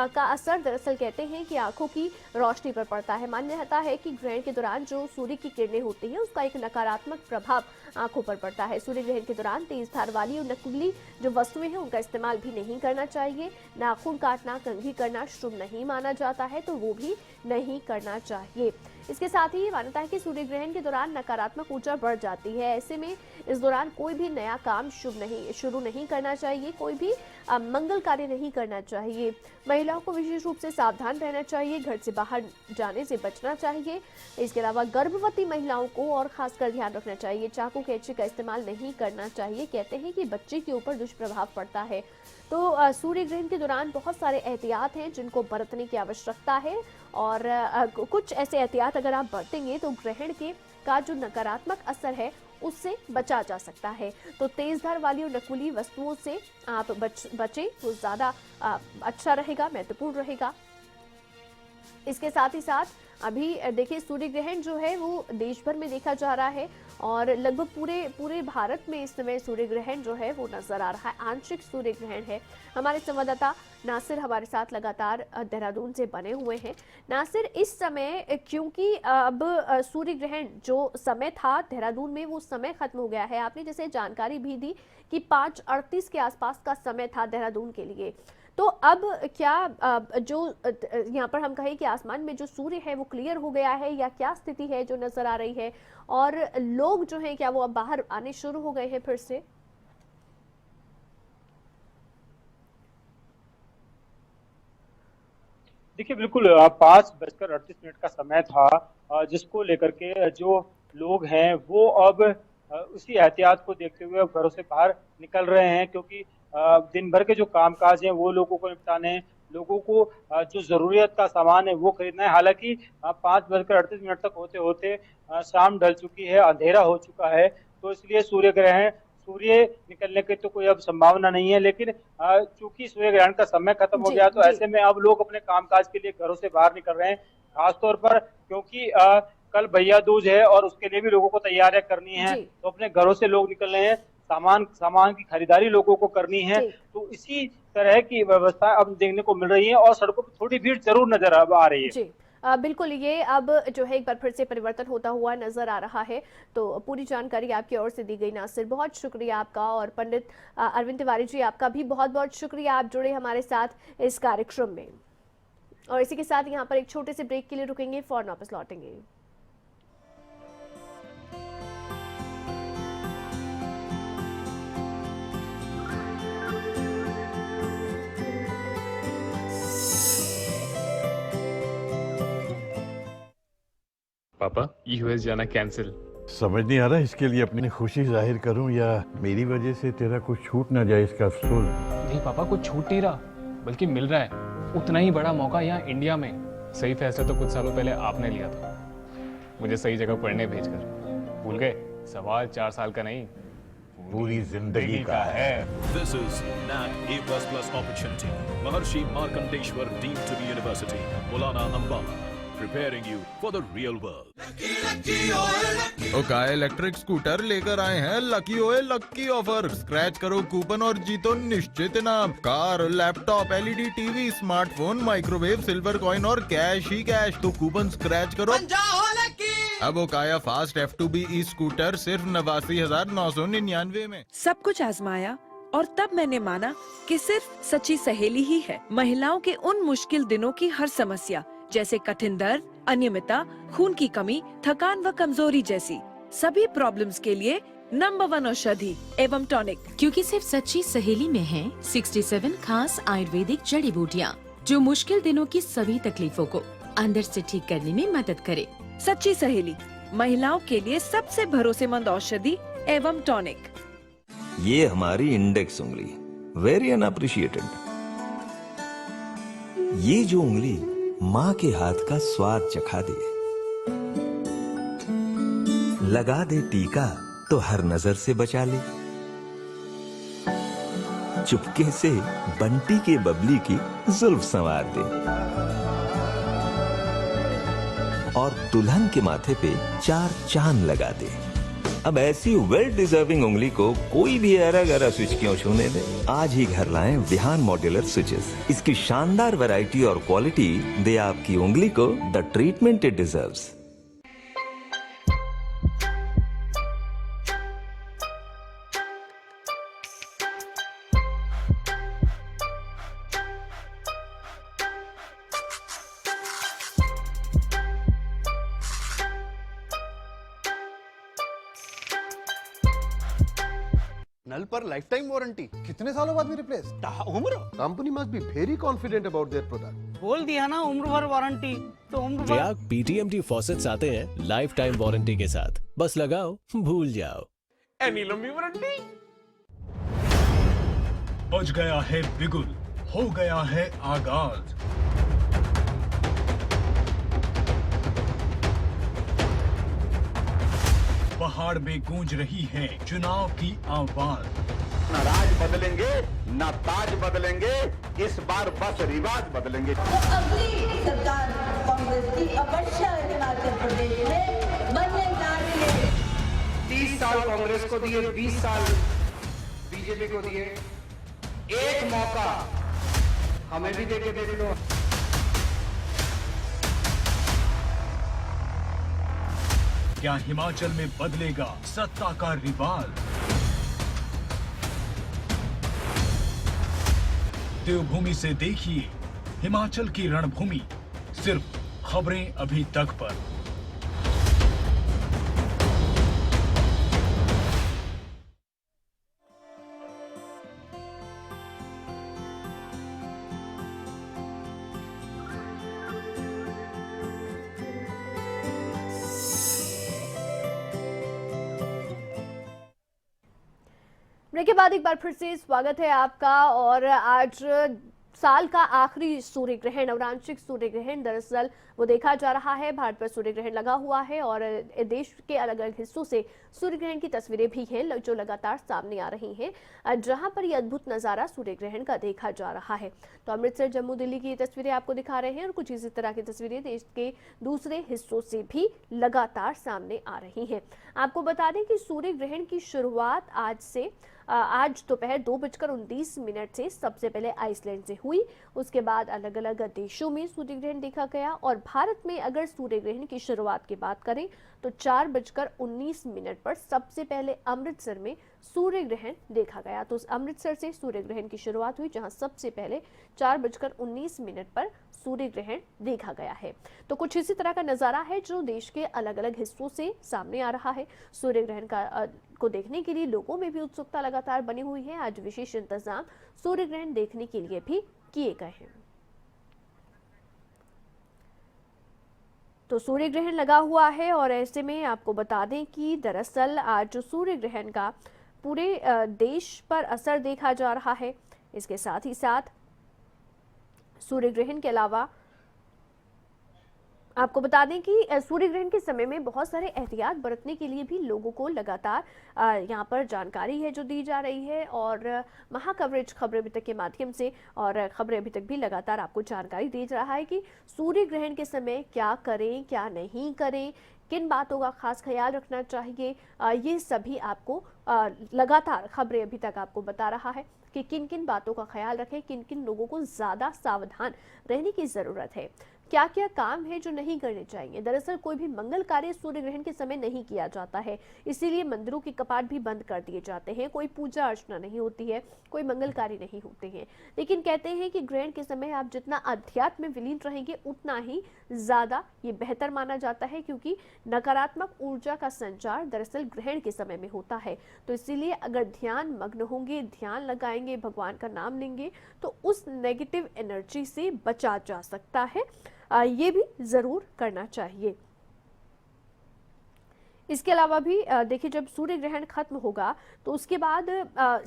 A: का असर दरअसल कहते हैं कि आंखों की रोशनी पर पड़ता है। मान्यता है कि ग्रहण के दौरान जो सूर्य की किरणें होती हैं उसका एक नकारात्मक प्रभाव आंखों पर पड़ता है। सूर्य ग्रहण के दौरान तेज धार वाली और नकली जो वस्तुएं हैं उनका इस्तेमाल भी नहीं करना चाहिए। नाखून काटना, कंघी करना शुभ नहीं माना जाता है, तो वो भी नहीं करना चाहिए। इसके साथ ही मान्यता है कि सूर्य ग्रहण के दौरान नकारात्मक ऊर्जा बढ़ जाती है। ऐसे में इस दौरान कोई भी नया काम शुरू नहीं करना चाहिए, कोई भी मंगल कार्य नहीं करना चाहिए। महिलाओं को विशेष रूप से सावधान रहना चाहिए, घर से बाहर जाने से बचना चाहिए। इसके अलावा गर्भवती महिलाओं को और खासकर ध्यान रखना चाहिए, चाकू कैंची का इस्तेमाल नहीं करना चाहिए। कहते हैं कि बच्चे के ऊपर दुष्प्रभाव पड़ता है। तो सूर्य ग्रहण के दौरान बहुत सारे एहतियात हैं जिनको बरतने की आवश्यकता है, और कुछ ऐसे एहतियात अगर आप बरतेंगे तो ग्रहण का जो नकारात्मक असर है उससे बचा जा सकता है। तो तेज धार वाली और नकली वस्तुओं से आप बचें, वो ज्यादा अच्छा रहेगा, महत्वपूर्ण रहेगा। इसके साथ ही साथ अभी देखिए, सूर्य ग्रहण जो है वो देश भर में देखा जा रहा है, और लगभग पूरे भारत में इस समय सूर्य ग्रहण जो है वो नजर आ रहा है। आंशिक सूर्य ग्रहण है। हमारे संवाददाता नासिर हमारे साथ लगातार देहरादून से बने हुए हैं। नासिर, इस समय क्योंकि अब सूर्य ग्रहण जो समय था देहरादून में वो समय खत्म हो गया है, आपने जैसे जानकारी भी दी कि 5:38 के आसपास का समय था देहरादून के लिए, तो अब क्या जो यहाँ पर हम कहें कि आसमान में जो सूर्य है वो क्लियर हो गया है, या क्या स्थिति है जो नजर आ रही है, और लोग जो हैं क्या वो अब बाहर आने शुरू हो गए हैं फिर से?
F: देखिए, बिल्कुल 5:38 का समय था, जिसको लेकर के जो लोग हैं वो अब उसी एहतियात को देखते हुए अब घरों से बाहर निकल रहे हैं, क्योंकि दिन भर के जो कामकाज हैं वो लोगों को निपटाने हैं, लोगों को जो जरूरत का सामान है वो खरीदना है। हालांकि 5:38 तक होते होते शाम ढल चुकी है, अंधेरा हो चुका है, तो इसलिए सूर्य निकलने की तो कोई अब संभावना नहीं है। लेकिन चूंकि सूर्य ग्रहण का समय खत्म हो गया, तो ऐसे में अब लोग अपने कामकाज के लिए घरों से बाहर निकल रहे हैं, खासतौर पर क्योंकि कल भैया दूज है और उसके लिए भी लोगों को तैयारियां करनी है, तो अपने घरों से लोग निकल रहे हैं, सामान की खरीदारी लोगों को करनी है। तो इसी तरह की व्यवस्था अब देखने को मिल रही है, और सड़कों पर थोड़ी भीड़ जरूर नजर आ रही है।
A: बिल्कुल, ये अब जो है एक बार फिर से परिवर्तन होता हुआ नजर आ रहा है। तो पूरी जानकारी आपकी ओर से दी गई नासिर, बहुत शुक्रिया आपका। और पंडित अरविंद तिवारी जी, आपका भी बहुत बहुत शुक्रिया, आप जुड़े हमारे साथ इस कार्यक्रम में। और इसी के साथ यहाँ पर एक छोटे से ब्रेक के लिए रुकेंगे, फौरन वापस लौटेंगे।
G: पापा, यूएस जाना कैंसिल। समझ नहीं आ रहा इसके लिए अपनी खुशी जाहिर करूं या मेरी वजह से तेरा कुछ छूट ना जाए इसका अफसोस।
H: नहीं पापा, कुछ छूट नहीं रहा, बल्कि मिल रहा है उतना ही बड़ा मौका यहाँ इंडिया में। सही फैसला तो कुछ सालों पहले आपने लिया था, मुझे सही जगह पढ़ने भेजकर। भूल गए, सवाल 4 साल का नहीं,
G: पूरी जिंदगी का है।
I: This is NAC A++ opportunity. Maharshi Markandeshwar deemed to be university. Maulana Ambala, preparing you for the real world.
J: ओका इलेक्ट्रिक स्कूटर लेकर आए हैं लकी ओए लकी ऑफर। स्क्रैच करो कूपन और जीतो निश्चित इनाम। Car, laptop, LED TV, smartphone, microwave, silver coin और कैश ही कैश। तो कूपन स्क्रैच करो। अब Okaya fast F2B e scooter सिर्फ 89,999 में।
K: सब कुछ आजमाया और तब मैंने माना कि सिर्फ सच्ची सहेली ही है महिलाओं के उन मुश्किल दिनों की हर समस्या, जैसे कठिन दर्द, अनियमितता, खून की कमी, थकान व कमजोरी जैसी सभी प्रॉब्लम्स के लिए नंबर 1 औषधि एवं टॉनिक।
L: क्योंकि सिर्फ सच्ची सहेली में है 67 खास आयुर्वेदिक जड़ी बूटियाँ जो मुश्किल दिनों की सभी तकलीफों को अंदर से ठीक करने में मदद करे।
K: सच्ची सहेली, महिलाओं के लिए सबसे भरोसेमंद औषधि एवं टॉनिक।
M: ये हमारी इंडेक्स उंगली, वेरी अनअप्रिशिएटेड। ये जो उंगली माँ के हाथ का स्वाद चखा दे, लगा दे टीका तो हर नजर से बचा ले, चुपके से बंटी के बबली की जुल्फ संवार दे और दुल्हन के माथे पे 4 चांद लगा दे। अब ऐसी वेल डिजर्विंग उंगली को कोई भी ऐरा गैरा स्विच क्यों छूने दे। आज ही घर लाएं विहान मॉड्यूलर स्विचेस। इसकी शानदार वैरायटी और क्वालिटी दे आपकी उंगली को द ट्रीटमेंट इट डिजर्व्स।
N: नल पर लाइफ टाइम वारंटी, कितने सालों बाद भी रिप्लेस? उम्र। Company must be very confident about their product.
O: बोल दिया ना उम्र भर वारंटी, तो उम्र भर।
P: PTMT फॉसेट्स आते हैं लाइफ टाइम वारंटी के साथ, बस लगाओ भूल जाओ।
N: एनी लंबी वारंटी।
Q: बज गया है बिगुल, हो गया है आगाज। पहाड़ में गूंज रही है चुनाव की आवाज।
R: न राज बदलेंगे न ताज बदलेंगे, इस बार बस रिवाज बदलेंगे।
S: तो अगली सरकार कांग्रेस की अवश्य हिमाचल प्रदेश में बनने जा रही है।
T: 30 साल कांग्रेस को दिए, 20 साल बीजेपी को दिए, एक मौका हमें भी देके देख लो।
Q: क्या हिमाचल में बदलेगा सत्ता का रिवाज? देवभूमि से देखिए हिमाचल की रणभूमि, सिर्फ खबरें अभी तक पर।
A: ब्रेक के बाद एक बार फिर से स्वागत है आपका। और आज साल का आखिरी सूर्य ग्रहण, नवरांशिक सूर्य ग्रहण दरअसल वो देखा जा रहा है। भारत पर सूर्य ग्रहण लगा हुआ है और देश के अलग अलग हिस्सों से सूर्य ग्रहण की तस्वीरें भी हैं जो लगातार सामने आ रही हैं, जहां पर ये अद्भुत नज़ारा सूर्य ग्रहण का देखा जा रहा है। तो अमृतसर, जम्मू, दिल्ली की तस्वीरें आपको दिखा रहे हैं और कुछ इसी तरह की तस्वीरें देश के दूसरे हिस्सों से भी लगातार सामने आ रही हैं। आपको बता दें कि सूर्य ग्रहण की शुरुआत आज दोपहर 2:19 से सबसे पहले आइसलैंड से हुई। उसके बाद अलग अलग देशों में सूर्य ग्रहण देखा गया और भारत में अगर सूर्य ग्रहण की शुरुआत की बात करें तो 4:19 पर सबसे पहले अमृतसर में सूर्य ग्रहण देखा गया। तो अमृतसर से सूर्य ग्रहण की शुरुआत हुई, जहां सबसे पहले 4:19 पर सूर्य ग्रहण देखा गया है। तो कुछ इसी तरह का नज़ारा है जो देश के अलग अलग हिस्सों से सामने आ रहा है। सूर्य ग्रहण को देखने के लिए लोगों में भी उत्सुकता लगातार बनी हुई है। आज विशेष इंतजाम सूर्य ग्रहण देखने के लिए भी किए गए हैं। तो सूर्य ग्रहण लगा हुआ है और ऐसे में आपको बता दें कि दरअसल आज सूर्य ग्रहण का पूरे देश पर असर देखा जा रहा है। इसके साथ ही साथ सूर्य ग्रहण के अलावा आपको बता दें कि सूर्य ग्रहण के समय में बहुत सारे एहतियात बरतने के लिए भी लोगों को लगातार यहाँ पर जानकारी है जो दी जा रही है और महा कवरेज खबरें अभी तक के माध्यम से और खबरें अभी तक भी लगातार आपको जानकारी दे रहा है कि सूर्य ग्रहण के समय क्या करें क्या नहीं करें, किन बातों का खास ख्याल रखना चाहिए, ये सभी आपको लगातार खबरें अभी तक आपको बता रहा है कि किन किन बातों का ख्याल रखें, किन किन लोगों को ज़्यादा सावधान रहने की ज़रूरत है, क्या क्या काम है जो नहीं करने चाहिए। दरअसल कोई भी मंगल कार्य सूर्य ग्रहण के समय नहीं किया जाता है, इसीलिए मंदिरों के कपाट भी बंद कर दिए जाते हैं, कोई पूजा अर्चना नहीं होती है, कोई मंगल कार्य नहीं होते हैं। लेकिन कहते हैं कि ग्रहण के समय आप जितना अध्यात्म में विलीन रहेंगे उतना ही ज़्यादा ये बेहतर माना जाता है, क्योंकि नकारात्मक ऊर्जा का संचार दरअसल ग्रहण के समय में होता है। तो इसीलिए अगर ध्यान मग्न होंगे, ध्यान लगाएंगे, भगवान का नाम लेंगे तो उस नेगेटिव एनर्जी से बचा जा सकता है। ये भी जरूर करना चाहिए। इसके अलावा भी देखिए जब सूर्य ग्रहण खत्म होगा तो उसके बाद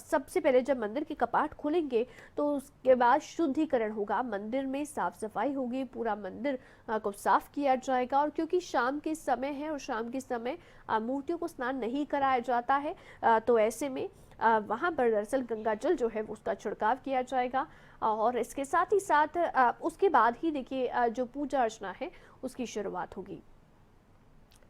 A: सबसे पहले जब मंदिर के कपाट खुलेंगे तो उसके बाद शुद्धिकरण होगा, मंदिर में साफ सफाई होगी, पूरा मंदिर को साफ किया जाएगा। और क्योंकि शाम के समय है और शाम के समय मूर्तियों को स्नान नहीं कराया जाता है, तो ऐसे में वहाँ पर दरअसल गंगा जल जो है उसका छिड़काव किया जाएगा। और इसके साथ ही साथ उसके बाद ही देखिए जो पूजा अर्चना है उसकी शुरुआत होगी।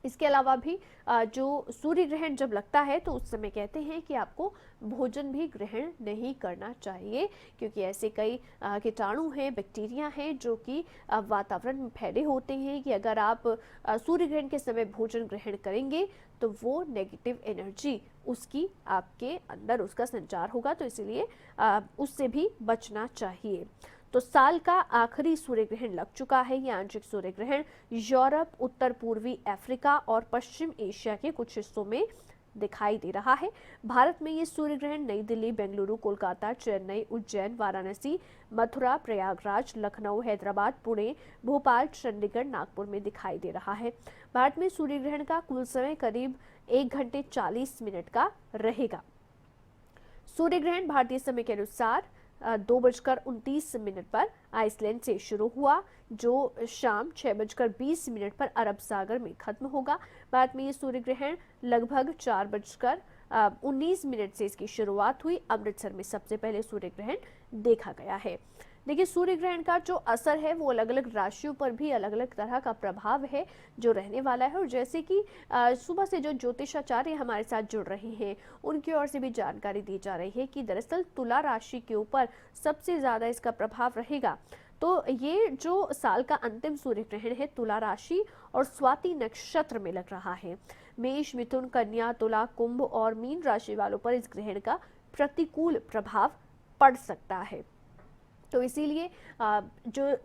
A: इसके अलावा भी जो सूर्य ग्रहण जब लगता है तो उस समय कहते हैं कि आपको भोजन भी ग्रहण नहीं करना चाहिए, क्योंकि ऐसे कई कीटाणु हैं, बैक्टीरिया हैं जो कि वातावरण में फैले होते हैं कि अगर आप सूर्य ग्रहण के समय भोजन ग्रहण करेंगे तो वो नेगेटिव एनर्जी उसकी आपके अंदर उसका संचार होगा, तो इसीलिए उससे भी बचना चाहिए। तो साल का आखिरी सूर्य ग्रहण लग चुका है। ये आंशिक सूर्य ग्रहण यूरोप, उत्तर पूर्वी अफ्रीका और पश्चिम एशिया के कुछ हिस्सों में दिखाई दे रहा है। भारत में ये सूर्य ग्रहण नई दिल्ली, बेंगलुरु, कोलकाता, चेन्नई, उज्जैन, वाराणसी, मथुरा, प्रयागराज, लखनऊ, हैदराबाद, पुणे, भोपाल, चंडीगढ़, नागपुर में दिखाई दे रहा है। भारत में सूर्य ग्रहण का कुल समय करीब 1 घंटे 40 मिनट का रहेगा। सूर्य ग्रहण भारतीय समय के अनुसार 2:29 पर आइसलैंड से शुरू हुआ, जो शाम 6:20 पर अरब सागर में खत्म होगा। भारत में ये सूर्य ग्रहण लगभग 4:19 से इसकी शुरुआत हुई। अमृतसर में सबसे पहले सूर्य ग्रहण देखा गया है। देखिए सूर्य ग्रहण का जो असर है वो अलग अलग राशियों पर भी अलग अलग तरह का प्रभाव है जो रहने वाला है। और जैसे कि सुबह से जो ज्योतिषाचार्य हमारे साथ जुड़ रहे हैं उनकी ओर से भी जानकारी दी जा रही है कि दरअसल तुला राशि के ऊपर सबसे ज़्यादा इसका प्रभाव रहेगा। तो ये जो साल का अंतिम सूर्य ग्रहण है तुला राशि और स्वाति नक्षत्र में लग रहा है। मेष, मिथुन, कन्या, तुला, कुंभ और मीन राशि वालों पर इस ग्रहण का प्रतिकूल प्रभाव पड़ सकता है। तो इसीलिए जो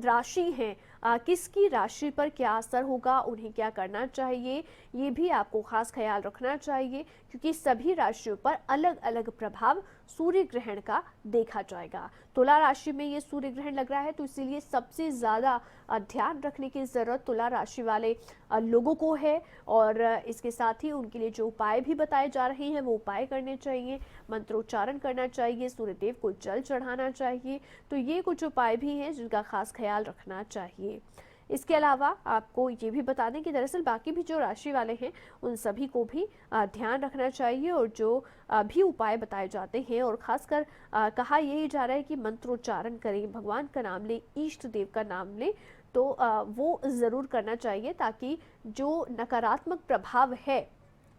A: राशि है किसकी राशि पर क्या असर होगा, उन्हें क्या करना चाहिए, ये भी आपको खास ख्याल रखना चाहिए, क्योंकि सभी राशियों पर अलग अलग प्रभाव सूर्य ग्रहण का देखा जाएगा। तुला राशि में ये सूर्य ग्रहण लग रहा है तो इसीलिए सबसे ज़्यादा ध्यान रखने की ज़रूरत तुला राशि वाले लोगों को है। और इसके साथ ही उनके लिए जो उपाय भी बताए जा रहे हैं वो उपाय करने चाहिए, मंत्रोच्चारण करना चाहिए, सूर्यदेव को जल चढ़ाना चाहिए। तो ये कुछ उपाय भी हैं जिनका खास ख्याल रखना चाहिए। इसके अलावा आपको ये भी बता दें कि दरअसल बाकी भी जो राशि वाले हैं उन सभी को भी ध्यान रखना चाहिए और जो भी उपाय बताए जाते हैं और खासकर कहा यही जा रहा है कि मंत्रोच्चारण करें, भगवान का नाम लें, इष्ट देव का नाम लें, तो वो ज़रूर करना चाहिए ताकि जो नकारात्मक प्रभाव है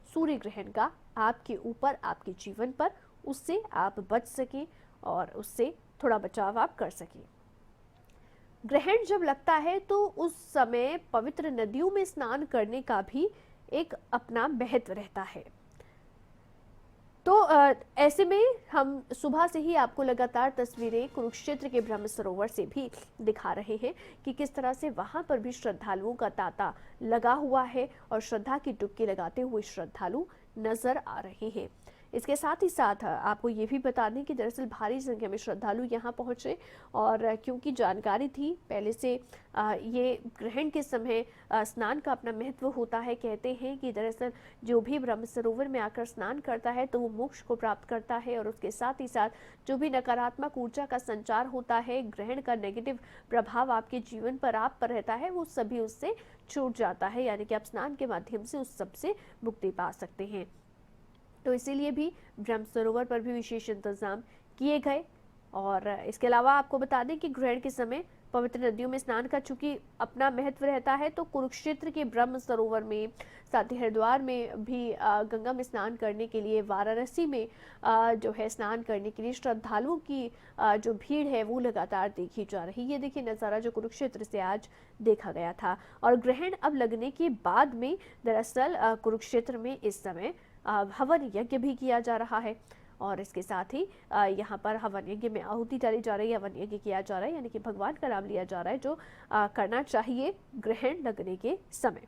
A: सूर्य ग्रहण का आपके ऊपर, आपके जीवन पर, उससे आप बच सकें और उससे थोड़ा बचाव आप कर सकें। ग्रहण जब लगता है तो उस समय पवित्र नदियों में स्नान करने का भी एक अपना महत्व रहता है। तो ऐसे में हम सुबह से ही आपको लगातार तस्वीरें कुरुक्षेत्र के ब्रह्म सरोवर से भी दिखा रहे हैं कि किस तरह से वहां पर भी श्रद्धालुओं का तांता लगा हुआ है और श्रद्धा की डुबकी लगाते हुए श्रद्धालु नजर आ रहे हैं। इसके साथ ही साथ आपको ये भी बता दें कि दरअसल भारी संख्या में श्रद्धालु यहाँ पहुँचे और क्योंकि जानकारी थी पहले से ये ग्रहण के समय स्नान का अपना महत्व होता है। कहते हैं कि दरअसल जो भी ब्रह्म सरोवर में आकर स्नान करता है तो वो मोक्ष को प्राप्त करता है और उसके साथ ही साथ जो भी नकारात्मक ऊर्जा का संचार होता है, ग्रहण का नेगेटिव प्रभाव आपके जीवन पर आप पर रहता है, वो सभी उससे छूट जाता है। यानी कि आप स्नान के माध्यम से उस सब से मुक्ति पा सकते हैं। तो इसीलिए भी ब्रह्म सरोवर पर भी विशेष इंतजाम किए गए। और इसके अलावा आपको बता दें कि ग्रहण के समय पवित्र नदियों में स्नान का चूंकि अपना महत्व रहता है, तो कुरुक्षेत्र के ब्रह्म सरोवर में, साथ ही हरिद्वार में भी गंगा में स्नान करने के लिए, वाराणसी में जो है स्नान करने के लिए श्रद्धालुओं की जो भीड़ है वो लगातार देखी जा रही है। ये देखिए नज़ारा जो कुरुक्षेत्र से आज देखा गया था। और ग्रहण अब लगने के बाद में दरअसल कुरुक्षेत्र में इस समय हवन यज्ञ भी किया जा रहा है और इसके साथ ही यहाँ पर हवन यज्ञ में आहुति डाली जा रही है, हवन यज्ञ किया जा रहा है, यानी कि भगवान का नाम लिया जा रहा है जो करना चाहिए ग्रहण लगने के समय।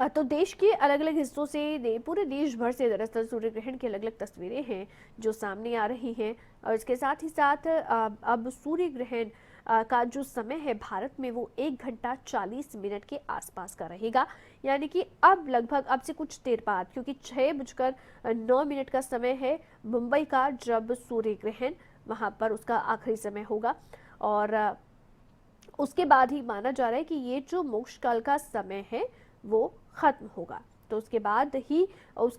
A: तो देश के अलग अलग हिस्सों से, पूरे देश भर से दरअसल सूर्य ग्रहण की अलग अलग तस्वीरें हैं जो सामने आ रही हैं। और इसके साथ ही साथ अब सूर्य ग्रहण का जो समय है भारत में वो 1 घंटा 40 मिनट के आसपास का रहेगा। यानी कि अब लगभग अब से कुछ देर बाद, क्योंकि 6:09 का समय है मुंबई का, जब सूर्य ग्रहण वहाँ पर उसका आखिरी समय होगा और उसके बाद ही माना जा रहा है कि ये जो मोक्ष काल का समय है वो खत्म होगा। तो उसके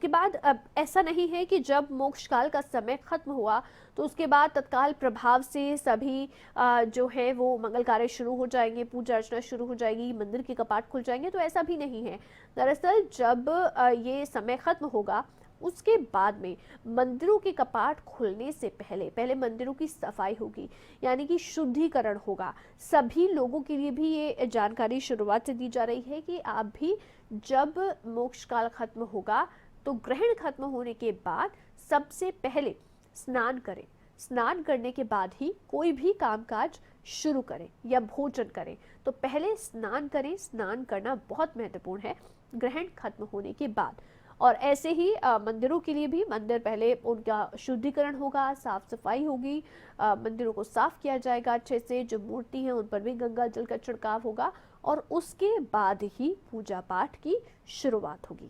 A: बाद अब ऐसा नहीं है कि जब मोक्ष काल का समय खत्म हुआ तो उसके बाद तत्काल प्रभाव से सभी जो है वो मंगल कार्य शुरू हो जाएंगे, पूजा अर्चना शुरू हो जाएगी, मंदिर के कपाट खुल जाएंगे, तो ऐसा भी नहीं है। दरअसल जब ये समय खत्म होगा उसके बाद में मंदिरों के कपाट खुलने से पहले मंदिरों की सफाई होगी, यानी कि शुद्धिकरण होगा। सभी लोगों के लिए भी ये जानकारी शुरुआत से दी जा रही है कि आप भी जब मोक्ष काल खत्म होगा तो ग्रहण खत्म होने के बाद सबसे पहले स्नान करें। स्नान करने के बाद ही कोई भी कामकाज शुरू करें या भोजन करें, तो पहले स्नान करें। स्नान करना बहुत महत्वपूर्ण है ग्रहण खत्म होने के बाद। और ऐसे ही मंदिरों के लिए भी, मंदिर पहले उनका शुद्धिकरण होगा, साफ सफाई होगी, मंदिरों को साफ किया जाएगा अच्छे से, जो मूर्ति है उन पर भी गंगा जल का छिड़काव होगा और उसके बाद ही पूजा पाठ की शुरुआत होगी।